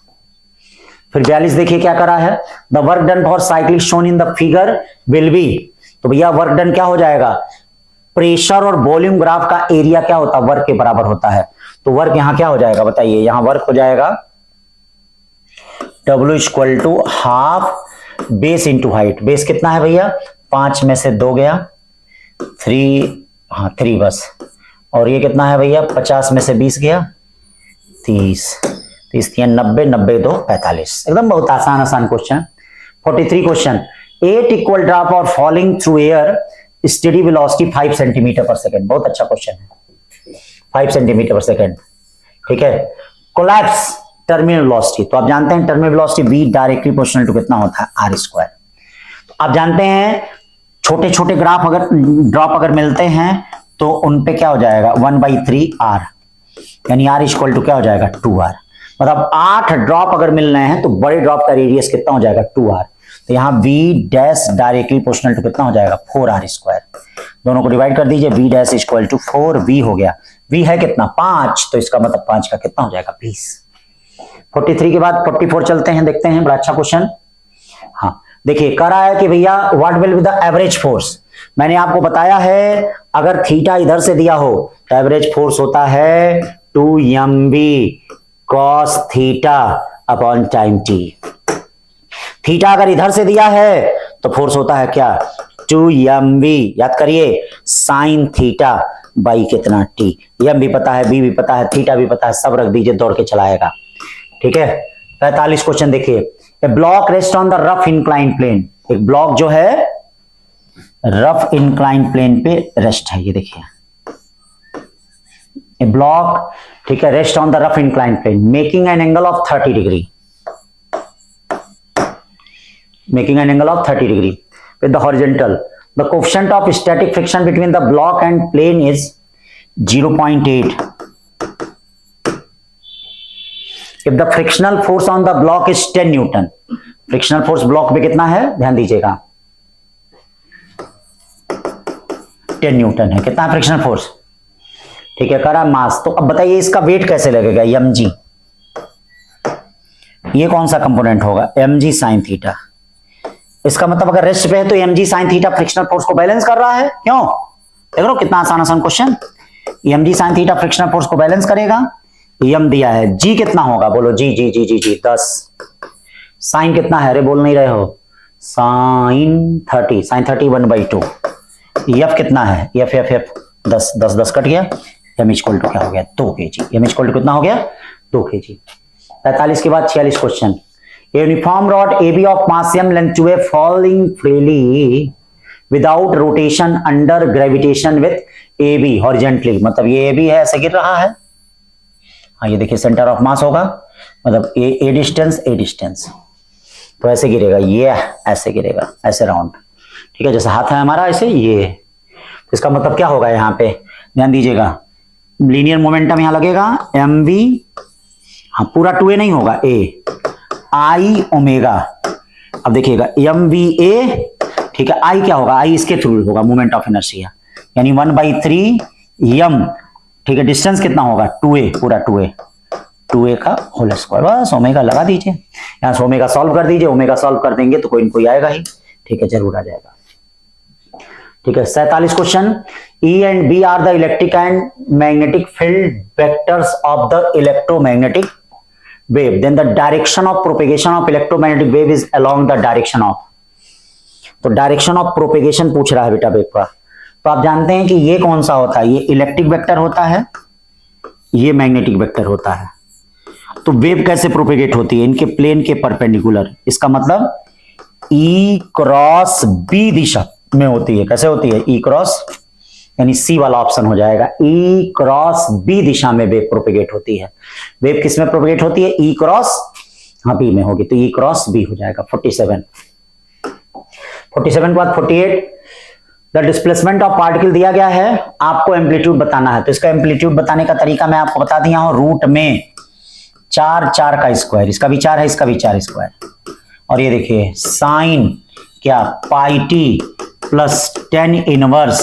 फिर 42 देखिए क्या करा है, the work done for cycle shown in the figure will be, तो भैया वर्क डन क्या हो जाएगा, प्रेशर और वॉल्यूम ग्राफ का एरिया क्या होता है, वर्क के बराबर होता है, तो वर्क यहां क्या हो जाएगा बताइए, यहां वर्क हो जाएगा W = half base into height, base कितना है भैया, 5 में से 2 गया, 3, हाँ 3 बस, और ये कितना है भैया, 50 में से 20 गया, 30, 90, 90 2 45, एकदम बहुत आसान क्वेश्चन। 43 क्वेश्चन, 8 इक्वल ड्रॉप और falling through air, steady velocity 5 centimetre पर सेकंड, बहुत अच्छा क्वेश्चन है, 5 सेंटीमीटर पर सेकंड, ठीक है। कोलैप्स टर्मिनल वेलोसिटी, तो आप जानते हैं terminal velocity V directly proportional to कितना होता है, R²। तो आप जानते हैं छोटे छोटे ग्राफ अगर ड्रॉप अगर मिलते हैं तो उन पे क्या हो जाएगा, 1/3R, यानी R = क्या हो जाएगा, 2R, मतलब 8 ड्रॉप अगर मिल रहे हैं तो बड़े ड्रॉप का रेडियस कितना हो जाएगा, 2R, तो यहाँ v dash directly proportional to कितना हो जाएगा 4r²। दोनों को डिवाइड कर दीजिए, v dash equal to 4v हो गया। v है कितना 5, तो इसका मतलब 5 का कितना हो जाएगा 20। 43 के बाद 44 चलते हैं, देखते हैं, बड़ा अच्छा क्वेश्चन। हाँ देखिए कह रहा है कि भैया what will be the average force. मैंने आपको बताया है अगर थीटा इधर से दिया हो तो एवरेज फोर्स होता है 2mv cos theta upon time t। Theta अगर इधर से दिया है तो फोर्स होता है क्या 2mv, याद करिए, साइन थीटा बाई कितना t। m भी पता है, b भी पता है, थीटा भी पता है, सब रख दीजिए, दौड़ के चलाएगा। ठीक है। 45 क्वेश्चन देखिए, a block rest on the rough incline plane. एक ब्लॉक जो है रफ इंक्लाइन प्लेन पे रेस्ट है, ये देखिए ए ब्लॉक, ठीक है, rest on the rough incline plane making an angle of 30 degree, making an angle of 30 degree with the horizontal. The coefficient of static friction between the block and plane is 0.8। If the frictional force on the block is 10 Newton, frictional force block पे कितना है ध्यान दीजिएगा 10 Newton है। कितना frictional force, ठीक है, करा मास। तो अब बताइए इसका वेट कैसे लगेगा mg, ये कौन सा कंपोनेंट होगा mg साइन थीटा। इसका मतलब अगर रेस्ट पे है तो mg sine theta frictional force को बैलेंस कर रहा है। क्यों, देख लो कितना आसान आसान question. mg sine theta frictional force को बैलेंस करेगा। m दिया है, g कितना होगा बोलो, जी 10। साइन कितना है, अरे बोल नहीं रहे हो, साइन 30, साइन 30 1/2। f कितना है, f 10 कट गया। m इक्वल टू क्या हो गया 2 kg। m इक्वल टू कितना हो गया 2 kg। 45 के बाद 46 question, uniform rod AB of mass m length two a falling freely without rotation under gravitation with AB horizontally. मतलब ये AB है, ऐसे गिर रहा है। हाँ ये देखिए सेंटर ऑफ मास होगा, मतलब ए डिस्टेंस, तो ऐसे गिरेगा, ये ऐसे गिरेगा, ऐसे राउंड, ठीक है, जैसे हाथ है हमारा ऐसे ये। तो इसका मतलब क्या होगा यहाँ पे ध्यान दीजिएगा, लीनियर मोमेंटम यहाँ लगेगा mv, हाँ पूरा 2a नहीं होगा a i ओमेगा। अब देखिएगा mva, ठीक है, i क्या होगा, i इसके थ्रू होगा मोमेंट ऑफ इनर्शिया, यानी 1/3 m, ठीक है, डिस्टेंस कितना होगा 2a, पूरा 2a का होल स्क्वायर। बस ओमेगा लगा दीजिए, यहां से ओमेगा सॉल्व कर दीजिए, ओमेगा सॉल्व कर देंगे तो कोई न कोई आएगा ही, ठीक है, जरूर आ जाएगा। ठीक है। 47 question, E and B are the electric and magnetic field vectors of the electromagnetic wave, then the direction of propagation of electromagnetic wave is along the direction of. तो डायरेक्शन ऑफ प्रोपेगेशन पूछ रहा है बेटा wave का। तो आप जानते हैं कि ये कौन सा होता है, ये इलेक्ट्रिक वेक्टर होता है, ये मैग्नेटिक वेक्टर होता है। तो वेव कैसे प्रोपेगेट होती है, इनके प्लेन के परपेंडिकुलर। इसका मतलब E क्रॉस B दिशा में होती है। कैसे होती है, E क्रॉस, यानी C वाला ऑप्शन हो जाएगा, E क्रॉस B दिशा में वेव प्रोपेगेट होती है। वेव किस में प्रोपेगेट होती है, E क्रॉस, हाँ B में होगी, तो E क्रॉस B हो जाएगा। 47 के बाद 48, द डिस्प्लेसमेंट ऑफ पार्टिकल दिया गया है, आपको एम्पलीट्यूड बताना है। तो इसका एम्पलीट्यूड बताने का तरीका मैं आपको बता दिया हूं, रूट में 4 का स्क्वायर, इसका भी 4 है, इसका भी 4 स्क्वायर, और ये देखिए साइन क्या पाई टी प्लस 10 इनवर्स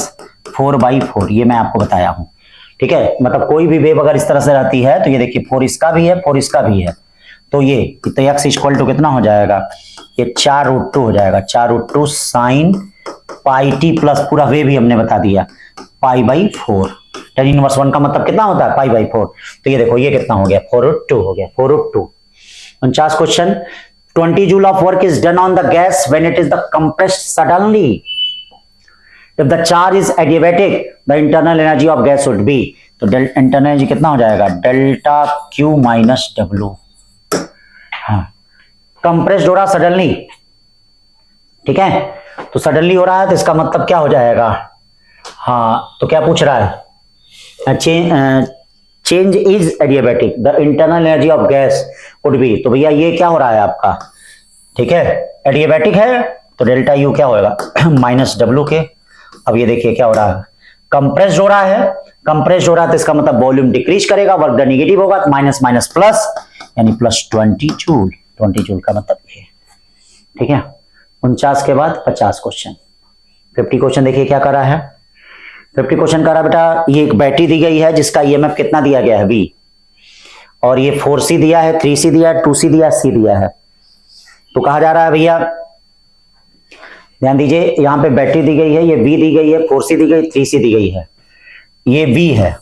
4/4, ये मैं आपको बताया हूं। ठीक है, मतलब कोई भी वेव अगर इस तरह से रहती है तो ये देखिए 4 इसका भी है, 4 इसका भी है, तो ये x इक्वल टू कितना हो जाएगा, ये 4√2 हो जाएगा, 4√2 साइन पाई टी प्लस पूरा वेव भी हमने बता दिया π/4। 10 इनवर्स 1 का मतलब कितना होता है π/4, तो ये देखो ये कितना हो गया 4√2 हो गया, 4√2। 49 question, 20 joule of work is done on the gas when it is the compressed suddenly if the charge is adiabatic the internal energy of gas would be. तो इंटरनल एनर्जी कितना हो जाएगा, डेल्टा Q माइनस W। हाँ, compressed हो रहा suddenly, ठीक है, तो सडनली हो रहा है तो इसका मतलब क्या हो जाएगा, हाँ तो क्या पूछ रहा है, change is adiabatic the internal energy of gas would be. तो भैया ये क्या हो रहा है आपका, ठीक है, एडियाबैटिक है तो डेल्टा U क्या होगा माइनस W के। अब ये देखिए क्या हो रहा है, कंप्रेस्ड हो रहा है, कंप्रेस्ड हो रहा है तो इसका मतलब वॉल्यूम डिक्रीज करेगा, वर्क डन नेगेटिव होगा, माइनस माइनस प्लस, यानी प्लस 20 जूल, 20 जूल का मतलब ये, ठीक है। 49 के बाद 50 क्वेश्चन। 50 क्वेश्चन देखिए क्या करा है। 50 क्वेश्चन करा बेटा, ये एक बैटरी दी गई है जिसका ईएमएफ कितना दिया गया है V, और ये 4C दिया है, 3C दिया है, 2C दिया है, C दिया है। तो कहा जा रहा है भैया ध्यान दीजिए, यहां पे बैटरी दी गई है, ये V दी गई है, 4C दी गई, 3C दी गई है, ये V है,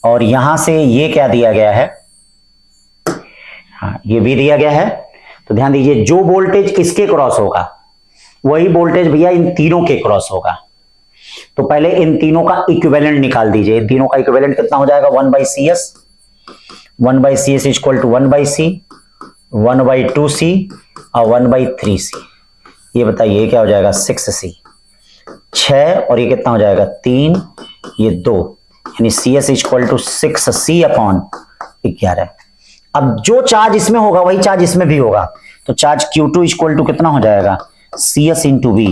और यहां से ये क्या दिया गया है, हाँ ये V दिया गया है। तो ध्यान दीजिए जो वोल्टेज इसके क्रॉस होगा वही वोल्टेज भैया इन तीनों के क्रॉस होगा। तो पहले इन तीनों का इक्विवेलेंट निकाल दीजिए। इन तीनों का इक्विवेलेंट कितना हो जाएगा, 1/CS, 1/CS equal to 1/C, 1/2C और 1/3C। ये बताइए क्या हो जाएगा, 6C, 6, और ये कितना हो जाएगा 3, ये 2, यानी CS equal to 6C upon 11। अब जो चार्ज इसमें होगा वही चार्ज इसमें भी होगा, तो चार्ज Q2 इक्वल टू कितना हो जाएगा, CS इंटू V,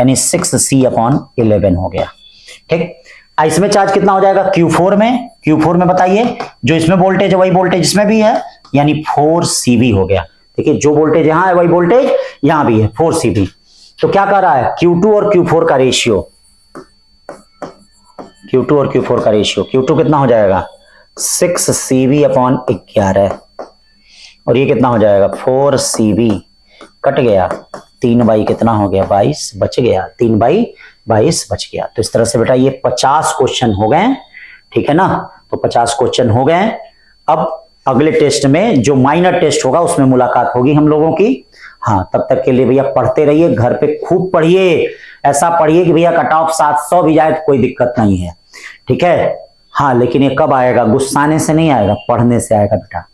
यानी 6C अपॉन 11 हो गया। ठीक, इसमें चार्ज कितना हो जाएगा Q4 में, Q4 में बताइए जो इसमें वोल्टेज है वही वोल्टेज इसमें भी है, यानी 4CV हो गया। देखिए जो वोल्टेज यहां है वही वोल्टेज यहां भी है, 4CV। तो क्या कर रहा है, Q2 और Q4 का रेशियो, Q2 और Q4 का रेशियो, Q2 कितना हो जाएगा 6CV अपॉन 11, और ये कितना हो जाएगा 4CV, कट गया 3/, कितना हो गया 22 बच गया, 3/22 बच गया। तो इस तरह से बेटा ये 50 क्वेश्चन हो गए, ठीक है ना। तो 50 क्वेश्चन हो गए। अब अगले टेस्ट में जो माइनर टेस्ट होगा उसमें मुलाकात होगी हम लोगों की। हाँ तब तक के लिए भैया पढ़ते रहिए, घर पे खूब पढ़िए, ऐसा पढ़िए कि भैया कट ऑफ 700 भी जाए तो कोई दिक्कत नहीं है, ठीक है। हाँ लेकिन ये कब आएगा, गुस्साने से नहीं आएगा, पढ़ने से आएगा बेटा,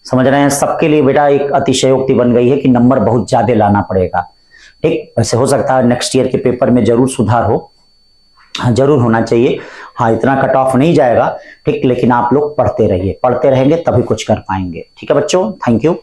समझ रहे हैं। सबके लिए बेटा एक अतिशयोक्ति बन गई है कि नंबर बहुत ज्यादा लाना पड़ेगा, ठीक। वैसे हो सकता है नेक्स्ट ईयर के पेपर में जरूर सुधार हो, हाँ जरूर होना चाहिए। हाँ इतना कट ऑफ नहीं जाएगा, ठीक, लेकिन आप लोग पढ़ते रहिए, पढ़ते रहेंगे तभी कुछ कर पाएंगे, ठीक है बच्चों। Thank you.